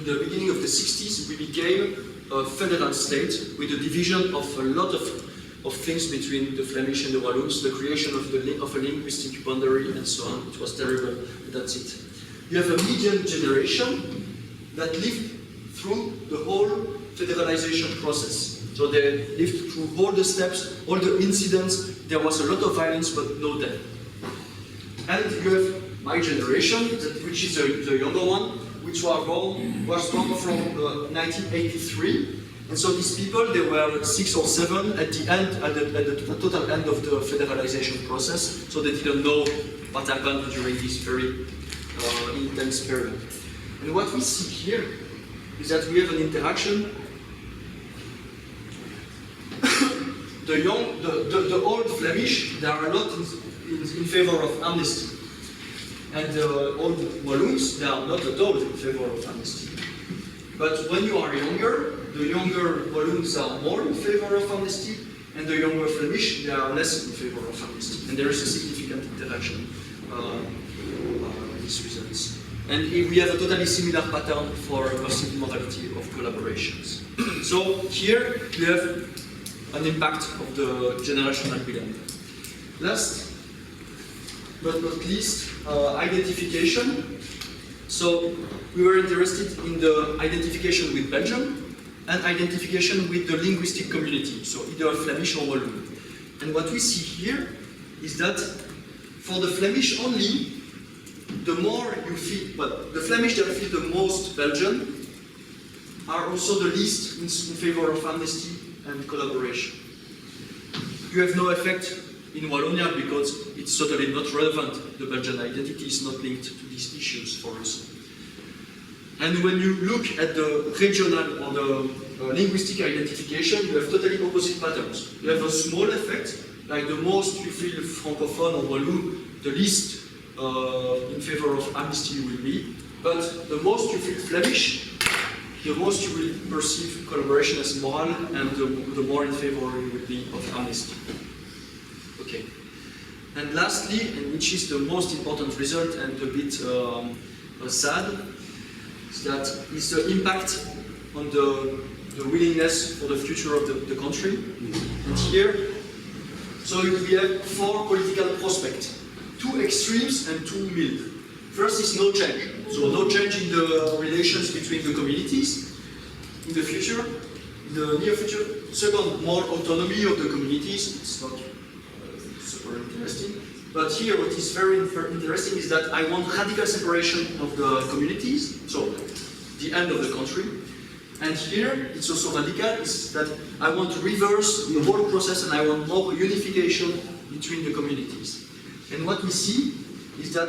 the beginning of the 60s, we became a federal state with the division of a lot of things between the Flemish and the Walloons, the creation of a linguistic boundary and so on. It was terrible, but that's it. You have a median generation that lived through the whole federalization process. So they lived through all the steps, all the incidents. There was a lot of violence, but no death. And you have my generation, which is the younger one, which was born from 1983. And so these people, they were 6 or 7 at the end, at the total end of the federalization process. So they didn't know what happened during this very intense period. And what we see here is that we have an interaction. The old Flemish, they are a lot in favor of amnesty. And the old Walloons, they are not at all in favor of amnesty. But when you are younger, the younger Walloons are more in favor of amnesty, and the younger Flemish, they are less in favor of amnesty. And there is a significant interaction with these results. And we have a totally similar pattern for perceived morality of collaborations. So here we have an impact of the generational belonging. Last but not least, identification. So we were interested in the identification with Belgium and identification with the linguistic community, so either Flemish or Walloon. And what we see here is that for the Flemish only, the more you feel, but the Flemish that feel the most Belgian are also the least in favor of amnesty and collaboration. You have no effect in Wallonia because it's totally not relevant. The Belgian identity is not linked to these issues for us. And when you look at the regional or the linguistic identification, you have totally opposite patterns. You have a small effect, like the most you feel Francophone or Walloon, the least in favor of amnesty will be. But the most you feel Flemish, the most you will perceive collaboration as moral, and the more in favor you will be of amnesty. Okay. And lastly, and which is the most important result and a bit sad, is that is the impact on the willingness for the future of the country. And here, so we have 4 political prospects, 2 extremes and 2 mild. First is no change, so no change in the relations between the communities in the future, in the near future. Second, more autonomy of the communities. It's not super interesting. But here, what is very interesting is that I want radical separation of the communities, so the end of the country. And here, it's also radical, is that I want to reverse the whole process and I want more unification between the communities. And what we see is that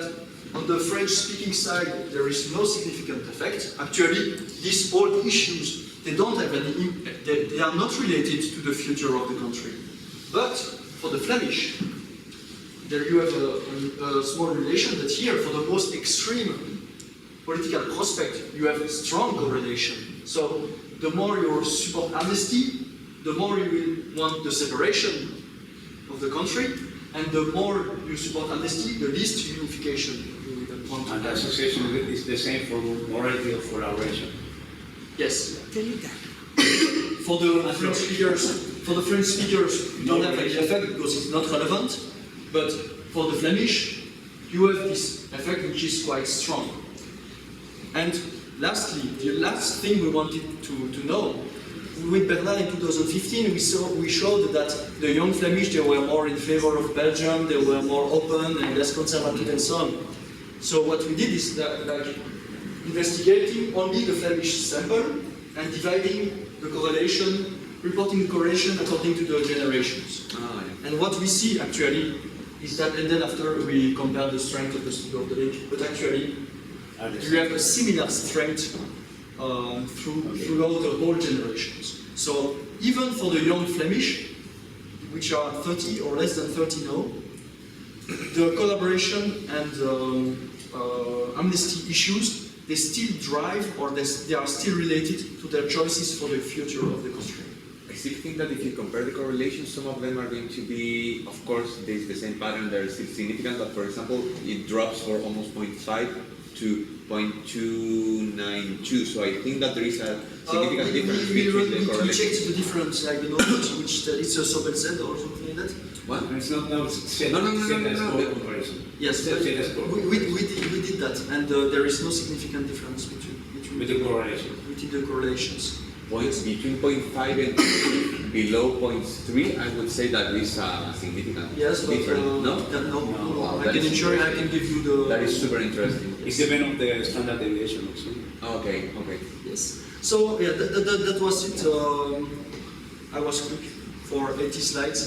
on the French-speaking side, there is no significant effect. Actually, these old issues, they don't have any impact. They are not related to the future of the country. But for the Flemish, there you have a small relation that here, for the most extreme political prospect, you have a strong correlation. So the more you support amnesty, the more you will want the separation of the country, and the more you support amnesty, the least unification you will want to have. And the association is the same for morality of collaboration. Yes. Tell me that. For the French speakers, you don't have any effect because it's not relevant. But for the Flemish, you have this effect which is quite strong. And lastly, the last thing we wanted to know with Bernard in 2015, we showed that the young Flemish, they were more in favor of Belgium, they were more open and less conservative and so on. So what we did is like investigating only the Flemish sample and dividing the correlation, reporting the correlation according to the generations. And what we see actually is that, and then after we compare the strength of the studio of the lake, but actually you have a similar strength throughout the whole generations. So even for the young Flemish, which are 30 or less than 30 now, the collaboration and amnesty issues, they still drive, or they are still related to their choices for the future of the country. I still think that if you compare the correlations, some of them are going to be, of course, there's the same pattern, they're still significant, but for example, it drops for almost 0.5 to 0.292. So I think that there is a significant difference between the correlation. We checked the difference, like the knowledge, which it's a Sobel Z or something like that. What? It's not No. comparison. Yes, but we did that, and there is no significant difference between With the correlation. between the correlations. Points between 0.5 and below 0.3, I would say that is a significant Yes, but difference. No? no. Wow, I that can is ensure I can give you the. That is super interesting. It's depend of the standard deviation also. Okay. Yes. So yeah, that was it. I was quick for 80 slides.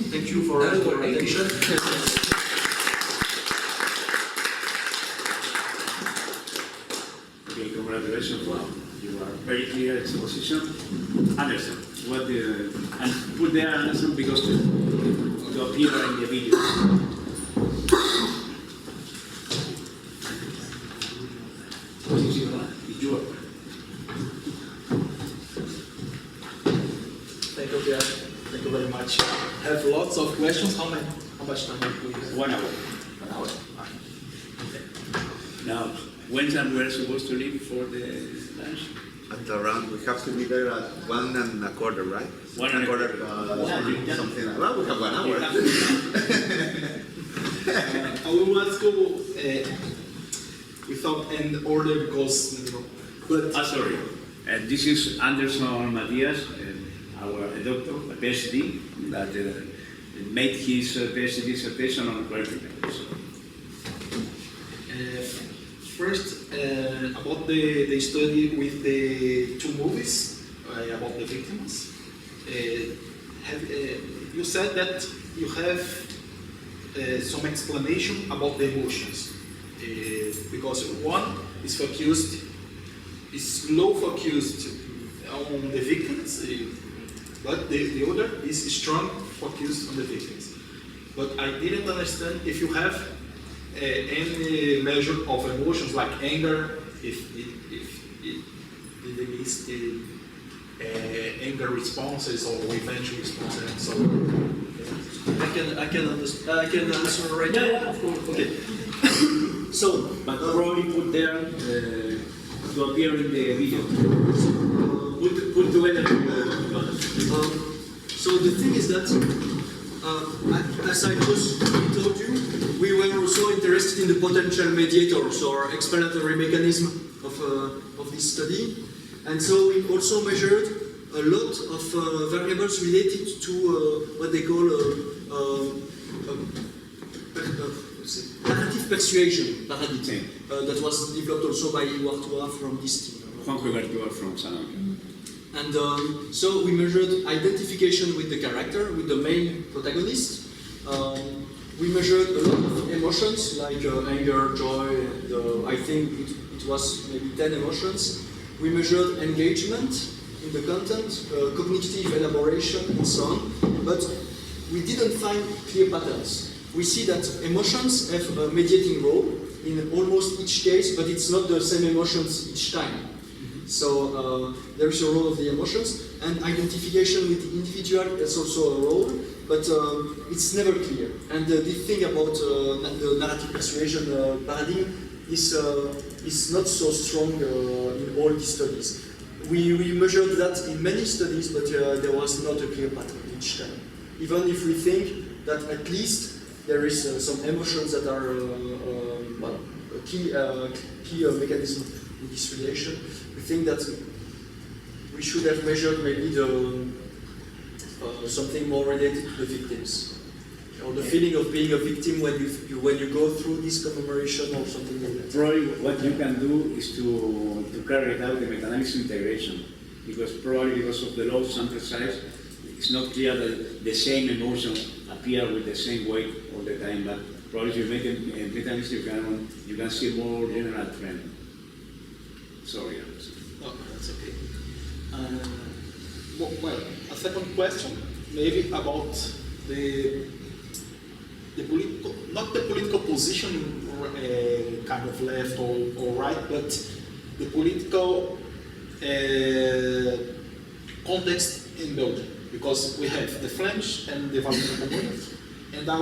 Thank you for your attention. Okay, congratulations. Wow, you are very clear exposition. Anderson, what the and put there Anderson because to appear in the video. Thank you, Pierre. Thank you very much. I have lots of questions. How much time do we have? 1 hour. 1 hour. Now, when we're supposed to leave for the lunch? At around, we have to be there at 1:15, right? 1:15. Something like that. We have 1 hour. I will ask you without any order because, but Sorry. This is Anderson Matias, our doctor, a PhD, that made his PhD dissertation on quality measures. First, about the study with the two movies about the victims. You said that you have some explanation about the emotions, because one is low focused on the victims, but the other is strong focused on the victims. But I didn't understand if you have any measure of emotions like anger, if it is the anger responses or revenge responses and so on. I can answer right now. Yeah, of course. Okay. So, But probably put there to appear in the video. Put together. so the thing is that, as I just told you, we were also interested in the potential mediators or explanatory mechanism of this study, and so we also measured a lot of variables related to what they call narrative persuasion paradigm that was developed also by Huartois from this team. Juan Huartois from San. And so we measured identification with the character, with the main protagonist. We measured a lot of emotions like anger, joy, and I think it was maybe 10 emotions. We measured engagement in the content, cognitive elaboration, and so on. But we didn't find clear patterns. We see that emotions have a mediating role in almost each case, but it's not the same emotions each time. So there is a role of the emotions, and identification with the individual is also a role, but it's never clear. And the thing about the narrative persuasion paradigm is not so strong in all these studies. We measured that in many studies, but there was not a clear pattern each time. Even if we think that at least there is some emotions that are a key mechanism in this relation, we think that we should have measured maybe the something more related to the victims, or the feeling of being a victim when you go through this commemoration or something like that. Probably what you can do is to carry out the meta-analysis integration, because of the low sample size, it's not clear that the same emotions appear with the same weight all the time, but probably if you make a meta-analysis, you can see more general trend. Sorry. Oh, that's okay. Well, a second question, maybe about the political, not the political position, kind of left or right, but the political context in Belgium, because we have the Flemish and the Walloon communities, and I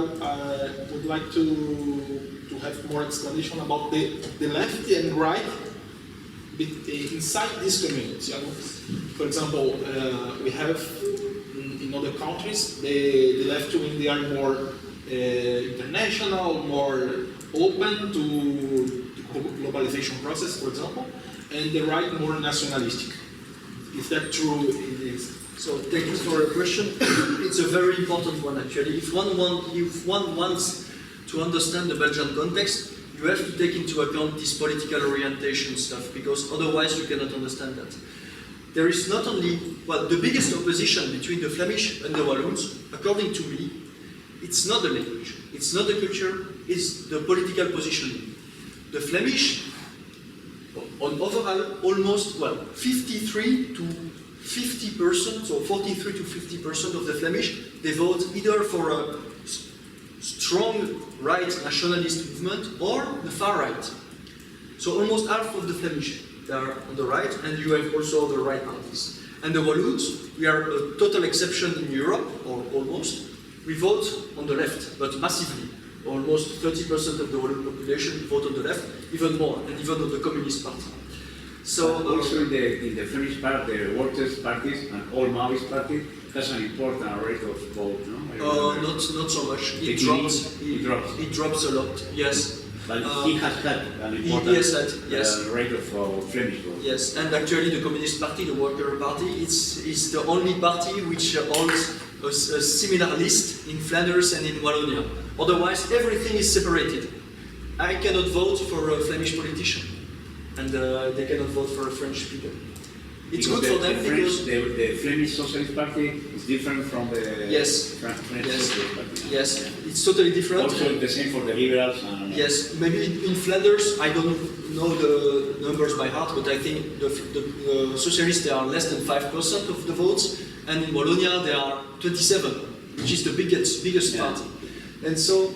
would like to have more explanation about the left and right inside this community. For example, we have in other countries, the left wing, they are more international, more open to the globalization process, for example, and the right more nationalistic. Is that true in this? So thank you for your question. It's a very important one actually. If one wants to understand the Belgian context, you have to take into account this political orientation stuff, because otherwise you cannot understand that. There is not only, well, the biggest opposition between the Flemish and the Walloons, according to me, it's not the language, it's not the culture, it's the political positioning. The Flemish, on overall, almost, 53 to 50%, so 43 to 50% of the Flemish, they vote either for a strong right nationalist movement or the far right. So almost half of the Flemish, they are on the right, and you have also the right parties. And the Walloons, we are a total exception in Europe, or almost. We vote on the left, but massively. Almost 30% of the Walloon population vote on the left, even more, and even on the Communist Party. So also in the Flemish part, the Workers' parties and all Maoist parties has an important rate of vote, no? not so much. It drops. It drops a lot. Yes. But he has had an important rate of Flemish vote. Yes, and actually the Communist Party, the Worker Party, is the only party which holds a similar list in Flanders and in Wallonia. Otherwise, everything is separated. I cannot vote for a Flemish politician, and they cannot vote for a French people. It's good for them because the Flemish Socialist Party is different from the French Socialist Party. Yes, it's totally different. Also the same for the Liberals. Yes, maybe in Flanders, I don't know the numbers by heart, but I think the Socialists, they are less than 5% of the votes, and in Wallonia they are 27, which is the biggest party. And so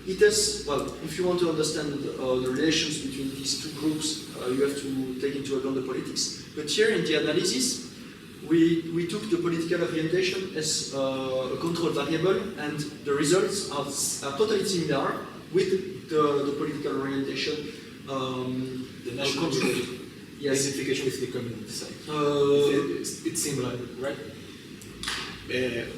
it has, well, if you want to understand the relations between these two groups, you have to take into account the politics. But here in the analysis, we took the political orientation as a control variable, and the results are totally similar with the political orientation. The national identification with the community side. It's similar, right?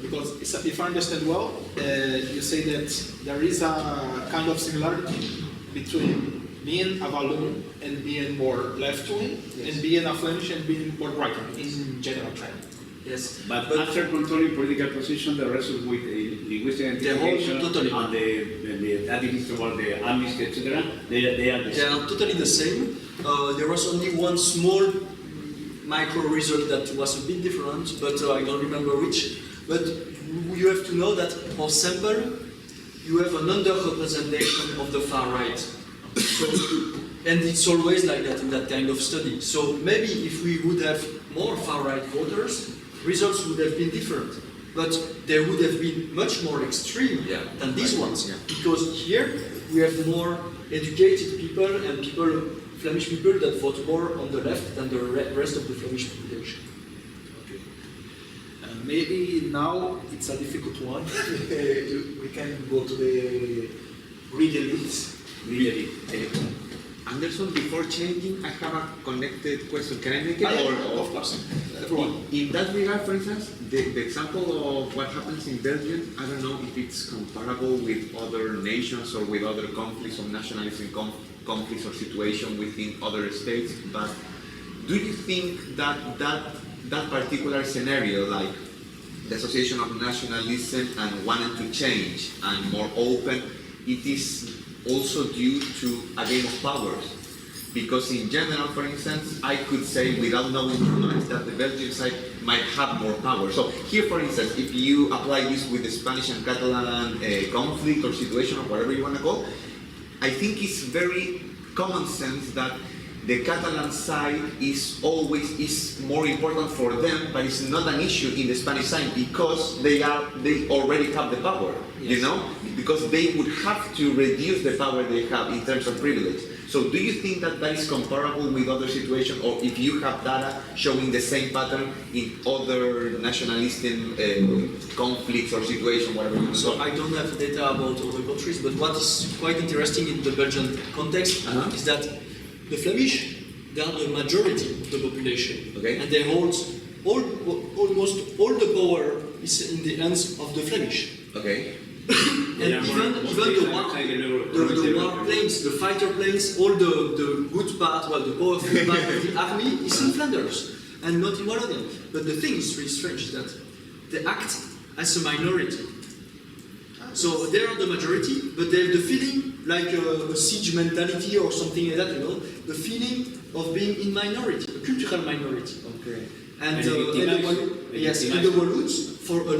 Because if I understand well, you say that there is a kind of similarity between being a Walloon and being more left-wing, and being a Flemish and being more right-wing in general trend. Yes, but after controlling political position, the rest of with linguistic identification and the attitudes toward the amnesty, etc., they are the same. They are totally the same. There was only one small micro result that was a bit different, but I don't remember which. But you have to know that for sample, you have an underrepresentation of the far right. So, and it's always like that in that kind of study. So maybe if we would have more far right voters, results would have been different. But they would have been much more extreme than these ones. Because here we have more educated people and Flemish people that vote more on the left than the rest of the Flemish population. Okay. Maybe now it's a difficult one. We can go to the real elites. Really, Anderson, before changing, I have a connected question. Can I make it? Of course. In that regard, for instance, the example of what happens in Belgium, I don't know if it's comparable with other nations or with other conflicts of nationalism, conflicts or situation within other states, but do you think that that particular scenario, like the Association of Nationalism and wanting to change and more open, it is also due to a game of powers. Because in general, for instance, I could say without knowing too much that the Belgian side might have more power. So here, for instance, if you apply this with the Spanish and Catalan conflict or situation or whatever you want to call, I think it's very common sense that the Catalan side is more important for them, but it's not an issue in the Spanish side because they already have the power, yes. you know, because they would have to reduce the power they have in terms of privilege. So do you think that that is comparable with other situations, or if you have data showing the same pattern in other nationalistic conflicts or situations, whatever you want to So call I don't have data about other countries, but what is quite interesting in the Belgian context is that the Flemish, they are the majority of the population, Okay. and they hold almost all the power is in the hands of the Flemish. Okay. And even the war planes, the fighter planes, all the good part, well, the powerful part of the army is in Flanders and not in Wallonia. But the thing is really strange that they act as a minority. So they are the majority, but they have the feeling like a siege mentality or something like that, you know, the feeling of being in minority, a cultural minority. Okay. And the Walloons, for a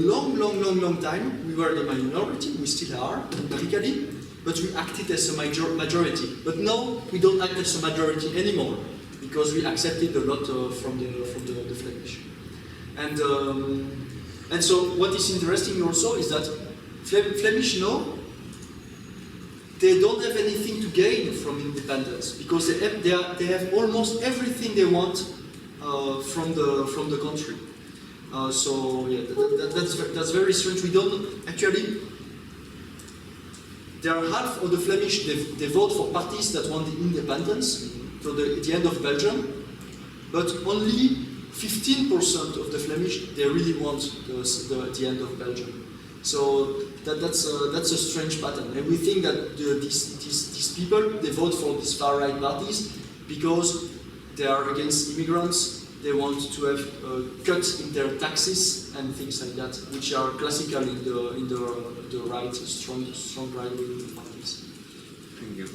long time, we were the minority, we still are, empirically, but we acted as a majority. But now, we don't act as a majority anymore, because we accepted a lot from the Flemish. And so, what is interesting also is that Flemish now, they don't have anything to gain from independence, because they have almost everything they want from the country. So yeah, that's very strange. We don't actually. There are half of the Flemish. They vote for parties that want the independence, so the end of Belgium, but only 15% of the Flemish they really want the end of Belgium. So that's a strange pattern, and we think that these people they vote for these far right parties because they are against immigrants. They want to have cuts in their taxes and things like that, which are classical in the right, strong right-wing parties. Thank you.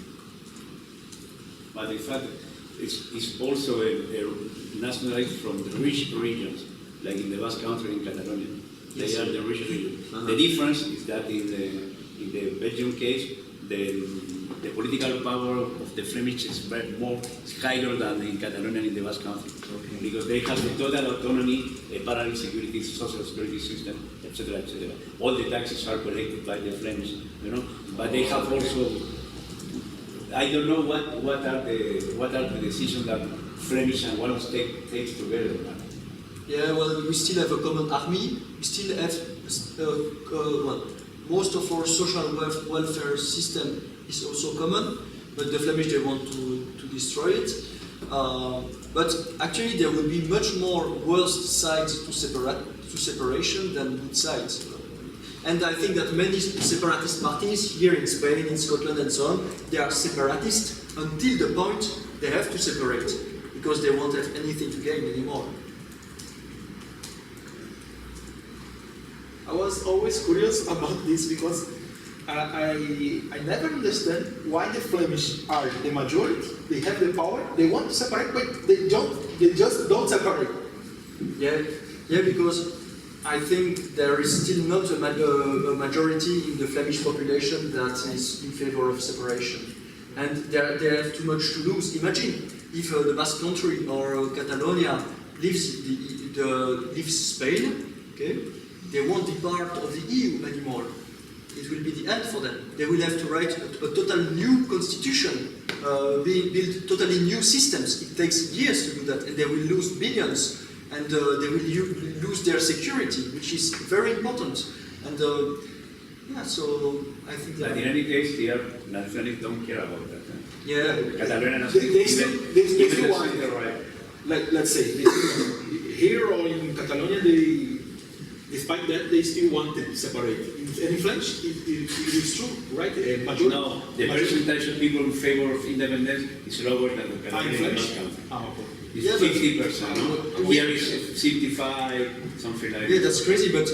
But in fact, it's also a nationalist from the rich regions, like in the Basque Country in Catalonia. Yes. They are the rich regions. The difference is that in the Belgian case, the political power of the Flemish is higher than in Catalonia in the Basque Country. Okay. Because they have the total autonomy, a parallel security, social security system, etc., etc. All the taxes are collected by the Flemish, you know. But they have also, I don't know what are the decisions that Flemish and Walloons takes together. Yeah, well, we still have a common army. We still have most of our social welfare system is also common, but the Flemish they want to destroy it. But actually, there will be much more worst sides to separation than good sides. And I think that many separatist parties here in Spain, in Scotland, and so on, they are separatist until the point they have to separate because they won't have anything to gain anymore. I was always curious about this because I never understand why the Flemish are the majority. They have the power. They want to separate, but they just don't separate. Yeah, because I think there is still not a majority in the Flemish population that is in favor of separation, and they have too much to lose. Imagine if the Basque Country or Catalonia leaves Spain. Okay. They won't be part of the EU anymore. It will be the end for them. They will have to write a total new constitution, build totally new systems. It takes years to do that, and they will lose billions, and they will lose their security, which is very important. And yeah, so I think that. But in any case, here, nationalists don't care about that. Yeah. Catalonian They still want, right. let's say, here or in Catalonia, despite that, they still want to separate. And in French, it is true, right? No, the percentage of people in favor of independence is lower than the Catalonian Basque Country. Okay. It's Yeah, but- 50%. No? Here is 65, something like Yeah, that. that's crazy, but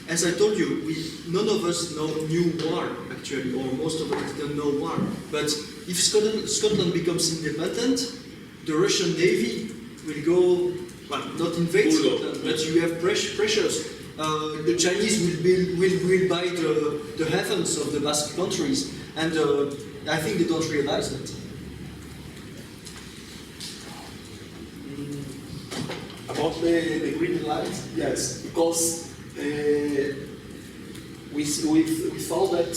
as I told you, none of us knew war, actually, or most of us didn't know war. But if Scotland becomes independent, the Russian Navy will go, well, not invade Will go. Scotland, but you have pressures. The Chinese will buy the heavens of the Basque countries, and I think they don't realize that. About the green light, yes, because we thought that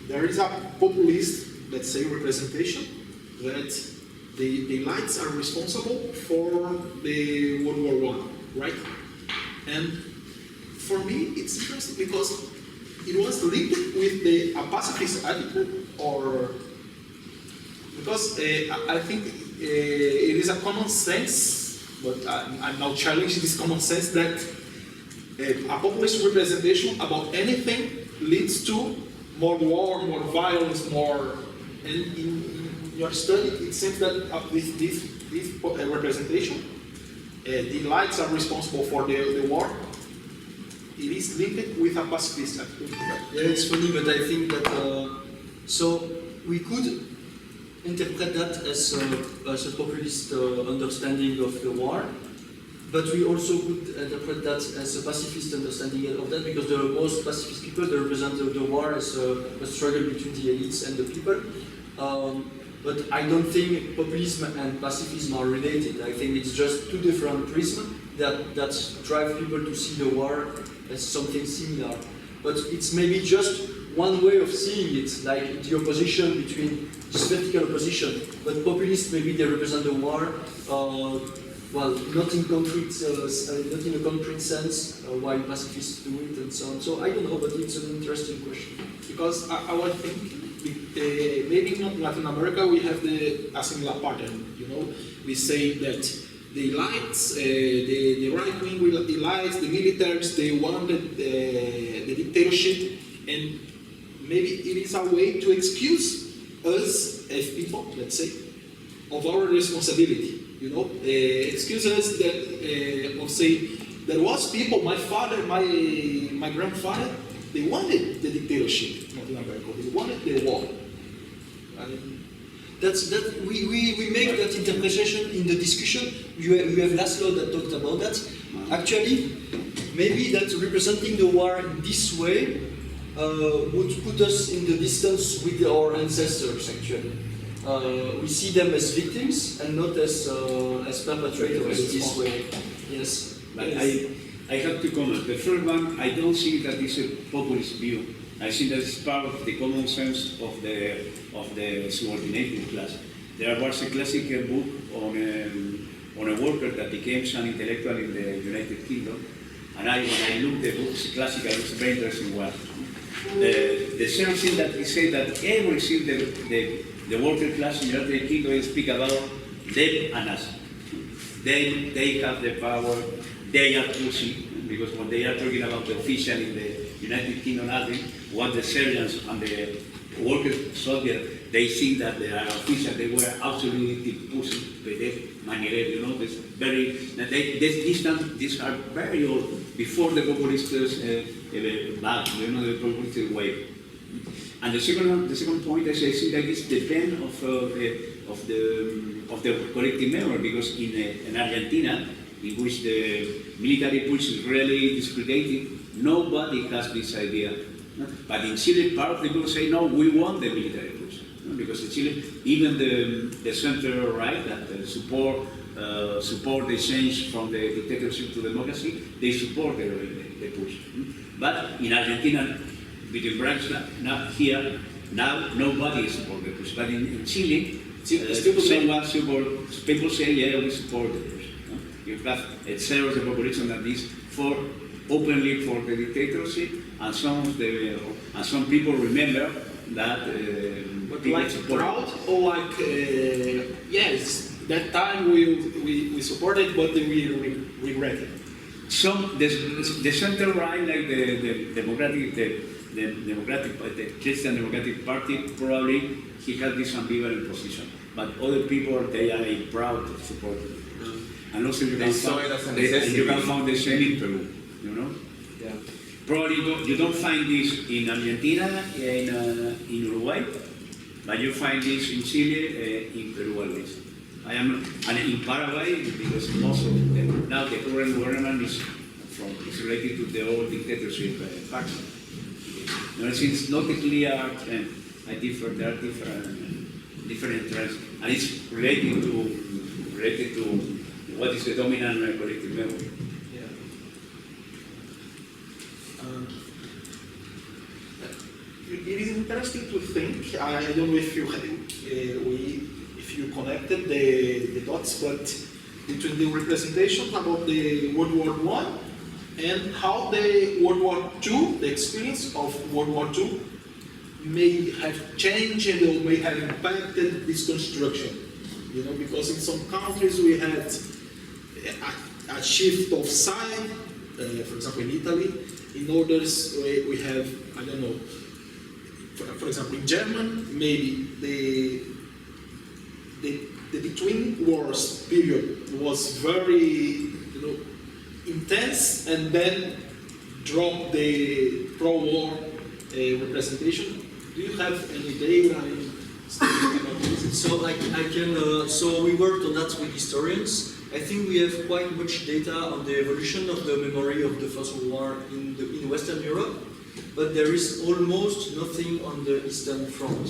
there is a populist, let's say, representation that the lights are responsible for the World War I, right? And for me, it's interesting because it was linked with a pacifist attitude, or because I think it is a common sense. But I'm now challenging this common sense that a populist representation about anything leads to more war, more violence, more. And in your study, it seems that with this representation, the lights are responsible for the war. It is linked with a pacifist attitude. Yeah, it's funny, but I think that so we could interpret that as a populist understanding of the war, but we also could interpret that as a pacifist understanding of that, because the most pacifist people, they represent the war as a struggle between the elites and the people. But I don't think populism and pacifism are related. I think it's just two different prisms that drive people to see the war as something similar. But it's maybe just one way of seeing it, like the opposition between this vertical opposition. But populists, maybe they represent the war, well, not in concrete, not in a concrete sense, while pacifists do it and so on. So I don't know, but it's an interesting question. Because I was thinking, maybe in Latin America we have a similar pattern. You know, we say that the elites, the right wing elites, the militaries, they wanted the dictatorship, and maybe it is a way to excuse us as people, let's say, of our responsibility. You know, excuse us that of say there was people, my father, my grandfather, they wanted the dictatorship in Latin America. They wanted the war. We make that interpretation in the discussion. You have Laszlo that talked about that. Actually, maybe that representing the war in this way would put us in the distance with our ancestors. Actually, we see them as victims and not as perpetrators this way. Yes. But I have to comment. The first one, I don't think that is a populist view. I think that is part of the common sense of the subordinated class. There was a classical book on a worker that became an intellectual in the United Kingdom, and when I looked at the book's classical, it's a very interesting one. The same thing that he said that everything the worker class in the United Kingdom speak about them and us. They have the power, they are pushing, because when they are talking about the official in the United Kingdom, what the Syrians and the worker soldiers, they think that they are official, they were absolutely pushing you know, this very, these are very old, before the populist back, you know, the populist wave. And the second point is I think that it depends of the collective memory, because in Argentina, in which the military push is really discredited, nobody has this idea. But in Chile, part of the people say, no, we want the military push. Because in Chile, even the center right that support the change from the dictatorship to democracy, they support the push. But in Argentina, between branches, now nobody supports the push. But in Chile, people say, yeah, we support the push. You have a third of the population that is openly for the dictatorship, and some people remember that. But like proud, or like yes, that time we supported, but we regret it. The center right, like the Christian Democratic Party, probably he had this ambivalent position. but other people, they are proud to support it. And also you They can saw find, it as a you necessity. can find the same in Peru, you know? Yeah. Probably you don't find this in Argentina, in Uruguay, but you find this in Chile, in Peru at least. And in Paraguay, because most of them, now the current government is related to the old dictatorship faction. No, it's not a clear trend. There are different trends, and it's related to what is the dominant collective memory. Yeah. It is interesting to think. I don't know if you connected the dots, but between the representation about the World War I and how the World War II, the experience of World War II, may have changed or may have impacted this construction. You know, because in some countries we had a shift of side, for example in Italy. In others we have, I don't know, for example in German, maybe the between wars period was very, you know, intense, and then dropped the pro-war representation. Do you have any data about this? So I can. So we worked on that with historians. I think we have quite much data on the evolution of the memory of the First World War in Western Europe, but there is almost nothing on the Eastern Front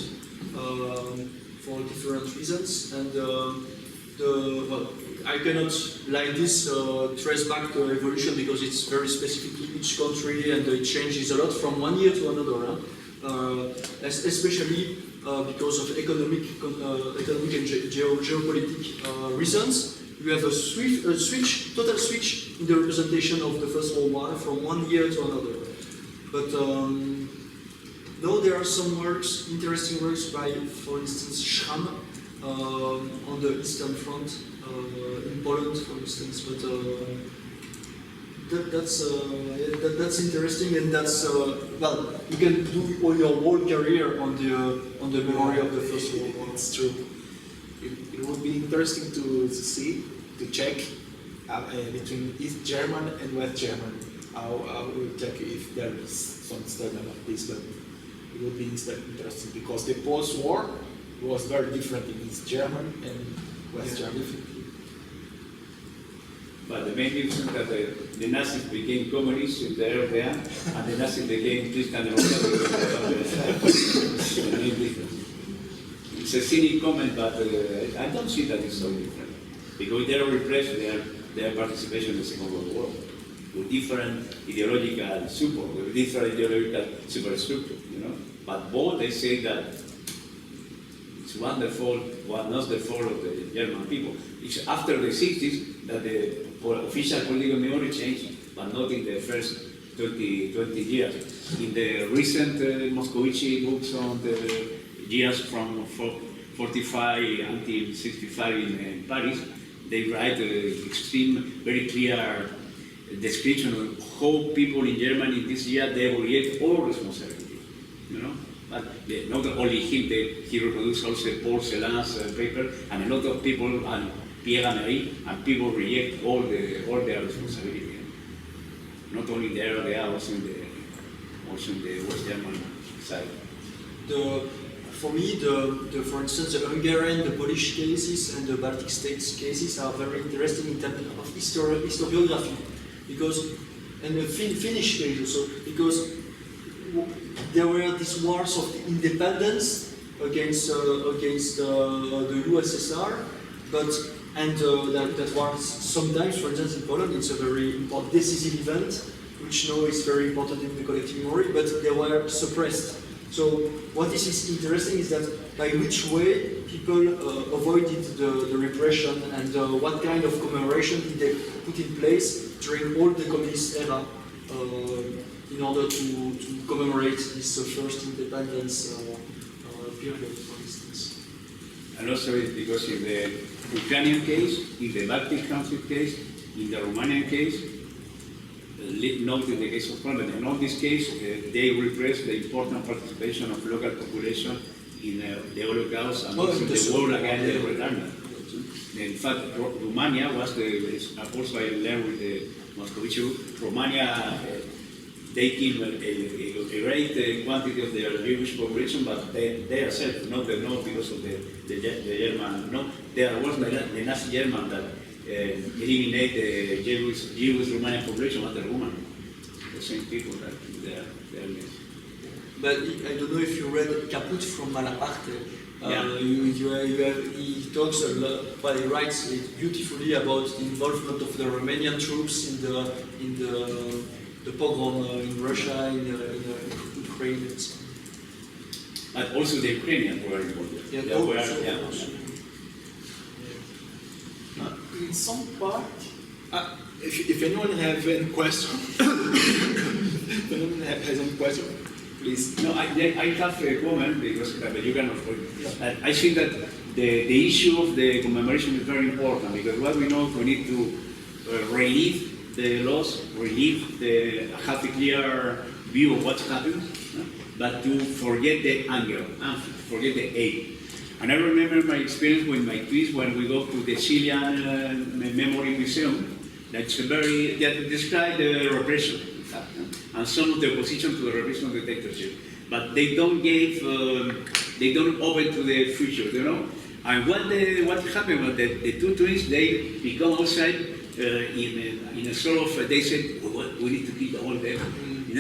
for different reasons. And well, I cannot, like this, trace back the evolution because it's very specific to each country and it changes a lot from one year to another. Especially because of economic and geopolitical reasons. You have a total switch in the representation of the First World War from one year to another. But though there are some works, interesting works by, for instance, Schramm on the Eastern Front in Poland, for instance. But that's interesting, and that's well, you can do all your whole career on the memory of the First World War. It's true. It would be interesting to check between East German and West German. I will check if there is some study about this, but it would be interesting because the post-war was very different in East German and West German. But the main difference is that the Nazis became communists in the area, and the Nazis became Christian Democrats. The main difference. It's a cynic comment, but I don't see that it's so different. Because they are repressed their participation in the Second World War with different ideological support, with different ideological superstructure, you know. But both they say that it's not the fault of the German people. It's after the 60s that the official political memory changed, but not in the first 20 years. In the recent Moscovici books on the years from 45 until 65 in Paris, they write an very clear description of how people in Germany in this year they evaluate all responsibility, you know. But not only him, he reproduced also Paul Celan's paper, and a lot of people, and Pierre Bouchat, and people reject all their responsibility. Not only there, they are also in the West German side. For me, for instance, the Hungarian, the Polish cases, and the Baltic states cases are very interesting in terms of historiography, and the Finnish case also, because there were these wars of independence against the USSR, that was sometimes, for instance, in Poland, it's a very important decisive event, which now is very important in the collective memory, but they were suppressed. So what is interesting is that by which way people avoided the repression and what kind of commemoration did they put in place during all the communist era in order to commemorate this first independence period, for instance. And also it's because in the Ukrainian case, in the Baltic country case, in the Romanian case, not in the case of Poland, in all this case, they repress the important participation of local population the Holocaust and Oh, also in the the war Soviet against War, the retirement. In fact, Romania was also I learned with the Moscovici, Romania taking a great quantity of their Jewish population, but they themselves, not because of the German, no, there was the Nazi German that eliminated the Jewish Romanian population, but the Roman, the same people that they are. But I don't know if you read Caput from Malaparte. Yeah. He talks a lot, but he writes beautifully about the involvement of the Romanian troops in the pogrom in Russia, in Ukraine. And so on. But also the Ukrainians were involved. Yeah, They oh, were, so- yeah. so- In some part, if anyone have any question, if anyone has any question, please. No, I have a comment because you can of course. I think that the issue of the commemoration is very important because what we know we need to relieve the loss, have a clear view of what's happened, but to forget the anger and forget the hate. And I remember my experience with my kids when we go to the Chilean Memory Museum. That describe the repression, in fact, and some of the opposition to the repression of the dictatorship. But they don't open to the future, you know. And what happened was that the two twins, they become outside in a sort of, they said, we need to kill all them.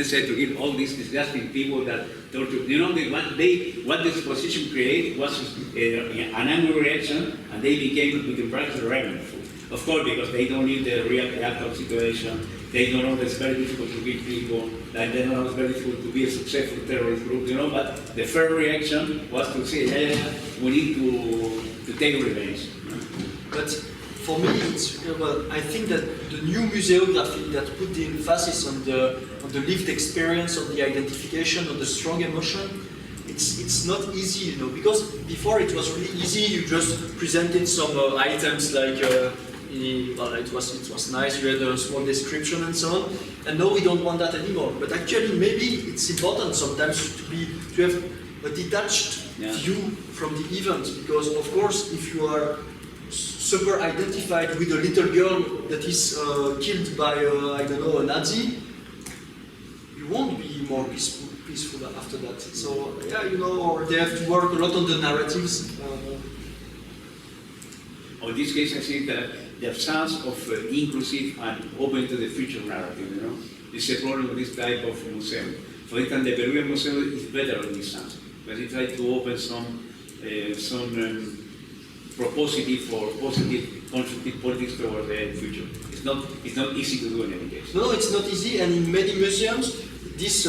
Said to kill all these disgusting people that torture. You know, what this position created was an angry reaction, and they became, we can practice rebel. Of course, because they don't need the real actual situation. They don't know that it's very difficult to kill people. They don't know it's very difficult to be a successful terrorist group. You know, but the fair reaction was to say, we need to take revenge. But for me, I think that the new museography that put the emphasis on the lived experience, on the identification, on the strong emotion, it's not easy, you know, because before it was really easy. You just presented some items like it was nice. You had a small description and so on. And now we don't want that anymore. But actually, maybe it's important sometimes to have a detached view from the event, because of course, if you are super identified with a little girl that is killed by, I don't know, a Nazi, you won't be more peaceful after that. So, yeah, you know, or they have to work a lot on the narratives. In this case, I think that the absence of inclusive and open to the future narrative, you know, is a problem with this type of museum. For instance, the Peruvian Museum is better in this sense, but it tries to open some propositive or positive, constructive politics toward the future. It's not easy to do in any case. No, it's not easy, and in many museums, this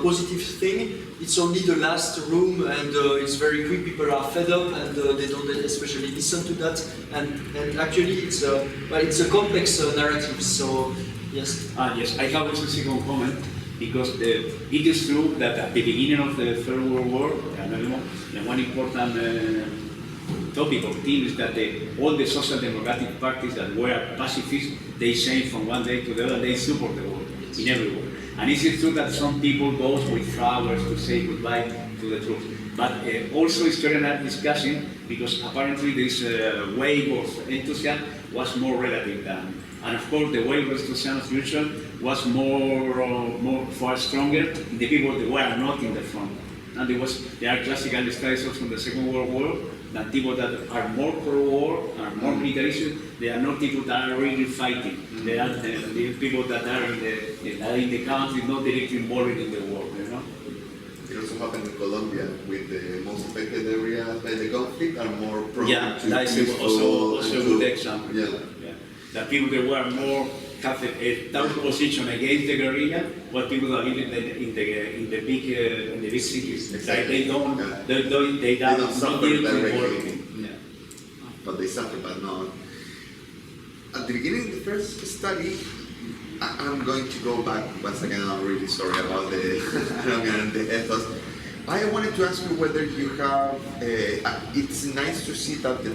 positive thing, it's only the last room, and it's very quick. People are fed up, and they don't especially listen to that. And actually, it's a complex narrative. So yes. Yes, I have also a second comment, because it is true that at the beginning of the Third World War, the one important topic or theme is that all the social democratic parties that were pacifists, they changed from one day to the other. They support the war in every war. And it is true that some people go with flowers to say goodbye to the troops. But also historians are discussing, because apparently this wave of enthusiasm was more relative than, and of course the wave of enthusiasm as usual was more far stronger in the people that were not in the front. And there are classical studies also from the Second World War that people that are more pro-war, are more militaristic, they are not people that are really fighting. They are the people that are in the country, not directly involved in the war, you know? It also happened in Colombia, with the most affected areas by the conflict are more prone to that's also a good example. Yeah. The people that were more have a tough position against the guerrilla, but people that live in the big cities. Exactly. They don't suffer deal with directly. war. But they suffer, but not. At the beginning of the first study, I'm going to go back once again. I'm really sorry about the ethos. I wanted to ask you whether you have. It's nice to see that the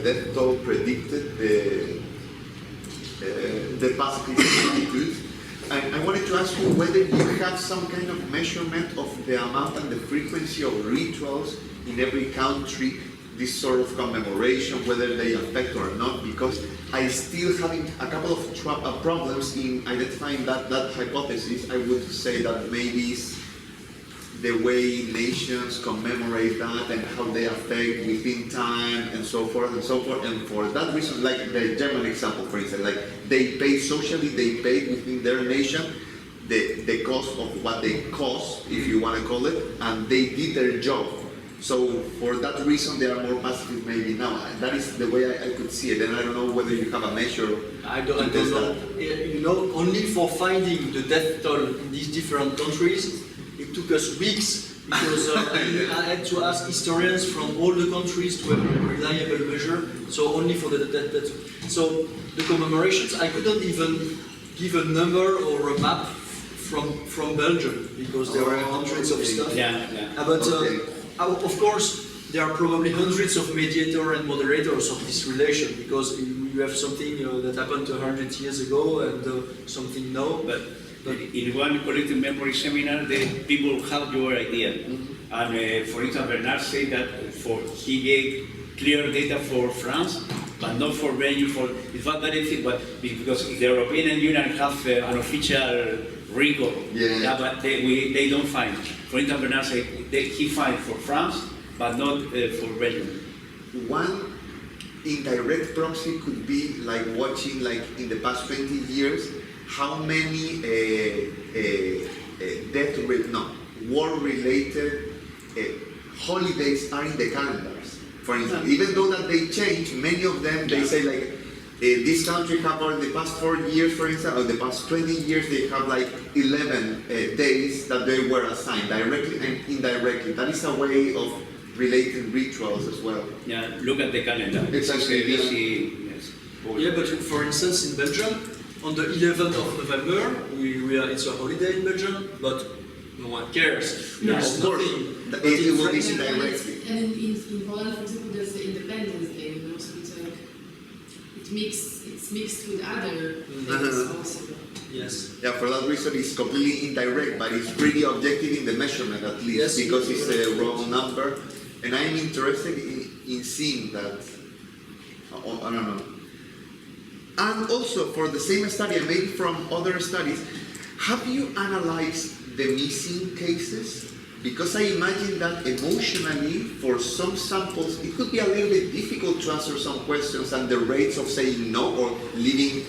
death toll predicted the pacifist attitude. I wanted to ask you whether you have some kind of measurement of the amount and the frequency of rituals in every country, this sort of commemoration, whether they affect or not, because I still having a couple of problems in identifying that hypothesis. I would say that maybe it's the way nations commemorate that and how they affect within time and so forth and so forth. And for that reason, like the German example, for instance, like they pay socially, they pay within their nation the cost of what they cost, if you want to call it, and they did their job. So for that reason, they are more pacifist maybe now. And that is the way I could see it. And I don't know whether you have a measure. I don't know. You know, only for finding the death toll in these different countries, it took us weeks because I had to ask historians from all the countries to have a reliable measure. So only for the death. So the commemorations, I couldn't even give a number or a map from Belgium because there were hundreds of stuff. But of course, there are probably hundreds of mediators and moderators of this relation because you have something that happened 100 years ago and something now. But in one collective memory seminar, the people have your idea. And for instance, Bernard said that he gave clear data for France, but not for Belgium. It's not that easy, but because the European Union have an official record, but they don't find. For instance, Bernard said he find for France, but not for Belgium. One indirect proxy could be like watching, like in the past 20 years, how many war-related holidays are in the calendars. For instance, even though that they change, many of them, they say like, this country have over the past 4 years, for instance, or the past 20 years, they have like 11 days that they were assigned, directly and indirectly. That is a way of relating rituals as well. Yeah, look at the calendar. Exactly. yeah, but for instance, in Belgium, on the 11th of November, it's a holiday in Belgium, but no one cares. There's of course. nothing. It will be indirectly. And in Poland, for example, there's the Independence Day, you know, so it's like it's mixed with other things also. Yes. Yeah, for that reason, it's completely indirect, but it's pretty objective in the measurement at least, because it's a raw number. And I'm interested in seeing that. I don't know. And also, for the same study, and maybe from other studies, have you analyzed the missing cases? Because I imagine that emotionally, for some samples, it could be a little bit difficult to answer some questions, and the rates of saying no or leaving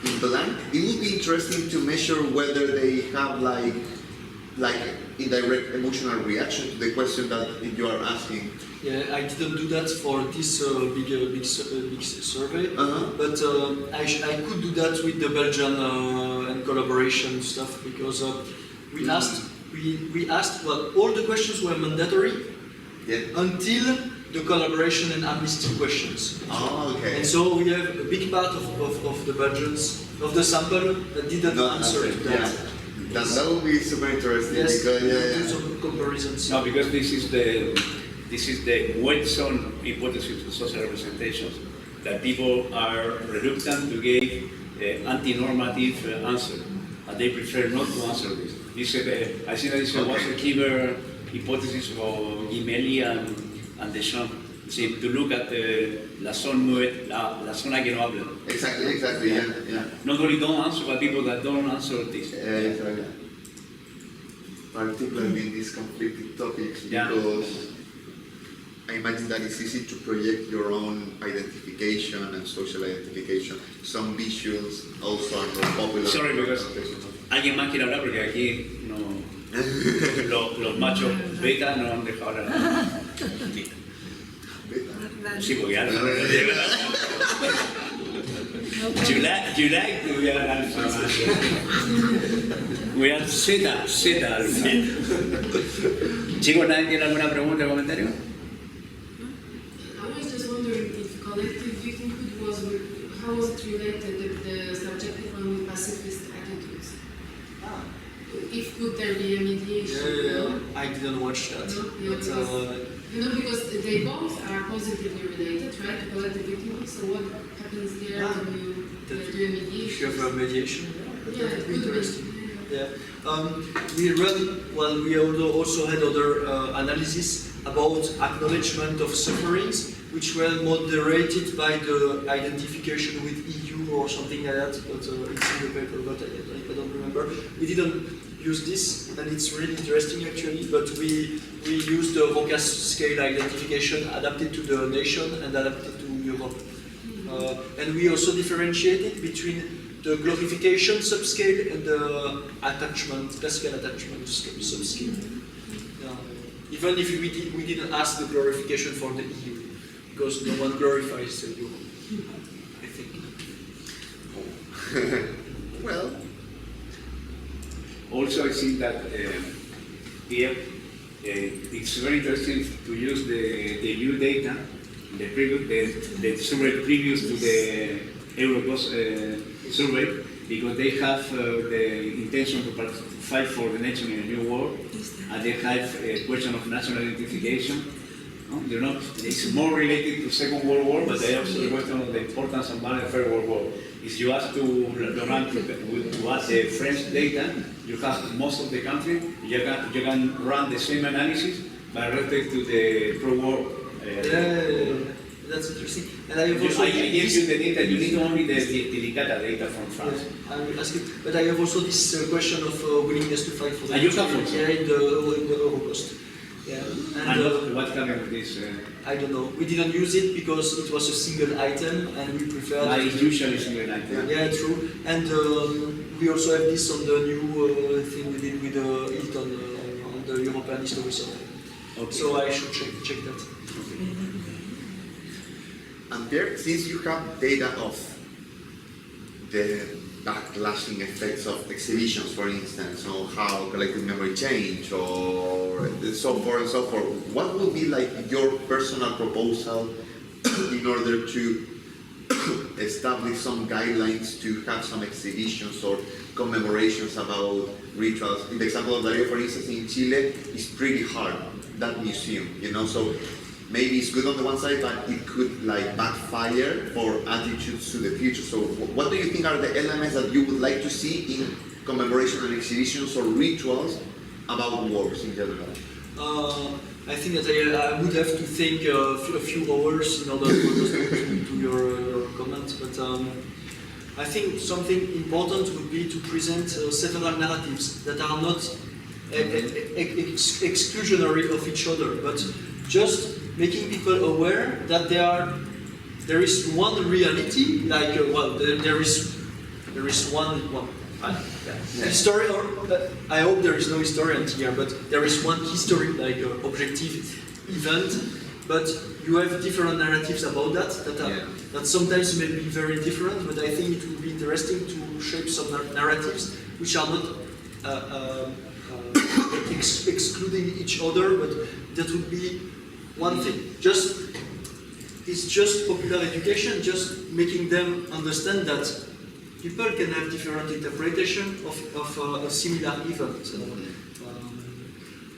in blank. It would be interesting to measure whether they have like indirect emotional reaction to the question that you are asking. Yeah, I didn't do that for this big survey, but I could do that with the Belgian and collaboration stuff because we asked well, all the questions were mandatory until the collaboration and amnesty questions. Oh, okay. And so we have a big part of the Belgians of the sample that didn't answer to that. Yeah. That would be super interesting because do some comparisons. No, because this is the weight zone hypothesis of social representations, that people are reluctant to give anti-normative answer, and they prefer not to answer this. I think that this was a clever hypothesis of Gimeli and Deschamps, to look at la zona que no habla. Exactly, yeah. Not only don't answer, but people that don't answer this. Exactly. Particularly in these conflicting topics, because I imagine that it's easy to project your own identification and social identification. Some visuals also are more popular. Sorry, because alguien más quiere hablar porque aquí no, los machos beta no han dejado hablar. Sí, porque ya no. You like to be an alpha. We are zeta alpha. Chicos, ¿nadie tiene alguna pregunta o comentario? I was just wondering if collective victimhood how was it related, the subjective one with pacifist attitudes? If could there be a mediation? I didn't watch that. No? Yeah, But, You know, because they both are positively related, right? To collective victimhood. So what happens there when you do a mediation? If you have a mediation, Yeah, that would be it would be. interesting. Yeah. We also had other analysis about acknowledgement of sufferings, which were moderated by the identification with EU or something like that, but it's in the paper, but I don't remember. We didn't use this, and it's really interesting actually, but we used the ROCA scale identification adapted to the nation and adapted to Europe. And we also differentiated between the glorification subscale and the attachment, classical attachment subscale. Even if we didn't ask the glorification for the EU, because no one glorifies Europe, I think. Well, Also, I think that Pierre, it's very interesting to use the EU data, the survey previous to the Eurocos survey, because they have the intention to fight for the nation in a new world, and they have a question of national identification. No? You know, it's more related to Second World War, but they also the question of the importance of the Third World War. If you ask to Laurent to add the French data, you have most of the country, you can run the same analysis, but related to the pro-war. That's interesting. And I have also I gave you the data, you need only the Delicata data from France. I will ask it, but I have also this question of willingness to fight for the And you have also? yeah, in the Holocaust. Yeah. And what happened with this? I don't know. We didn't use it because it was a single item, and we preferred. It's usually single item. Yeah, true. And we also have this on the new thing we did with Hilton on the European History Center. Okay. So I should check that. and Pierre, since you have data of the backlashing effects of exhibitions, for instance, or how collective memory change, or so forth and so forth, what will be like your personal proposal in order to establish some guidelines to have some exhibitions or commemorations about rituals? In the example of Darío, for instance, in Chile, it's pretty hard, that museum, you know, so maybe it's good on the one side, but it could like backfire for attitudes to the future. So what do you think are the elements that you would like to see in commemoration and exhibitions or rituals about wars in general? I think that I would have to think a few hours in order to understand to your comments, but I think something important would be to present several narratives that are not exclusionary of each other, but just making people aware that there is one reality, like there is one history. I hope there is no historian here, but there is one history, like objective event. But you have different narratives about that that sometimes may be very different. But I think it would be interesting to shape some narratives which are not excluding each other, but that would be one thing. It's just popular education, just making them understand that people can have different interpretation of a similar event.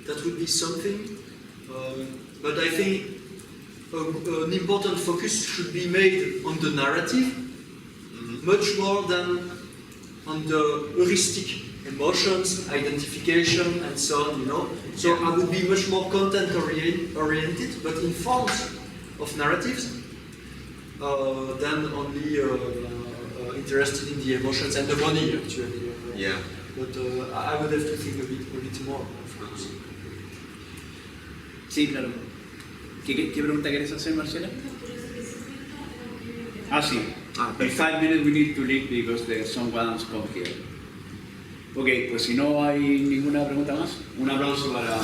That would be something. But I think an important focus should be made on the narrative, much more than on the heuristic emotions, identification, and so on, you know. So I would be much more content oriented, but informed of narratives, than only interested in the emotions and the money, actually. Yeah. But I would have to think a bit more, of course. Sí, claro. ¿Qué pregunta quieres hacer, Marcela? Sí. In 5 minutes we need to leave because there's someone come here. Ok, pues si no hay ninguna pregunta más, un aplauso para...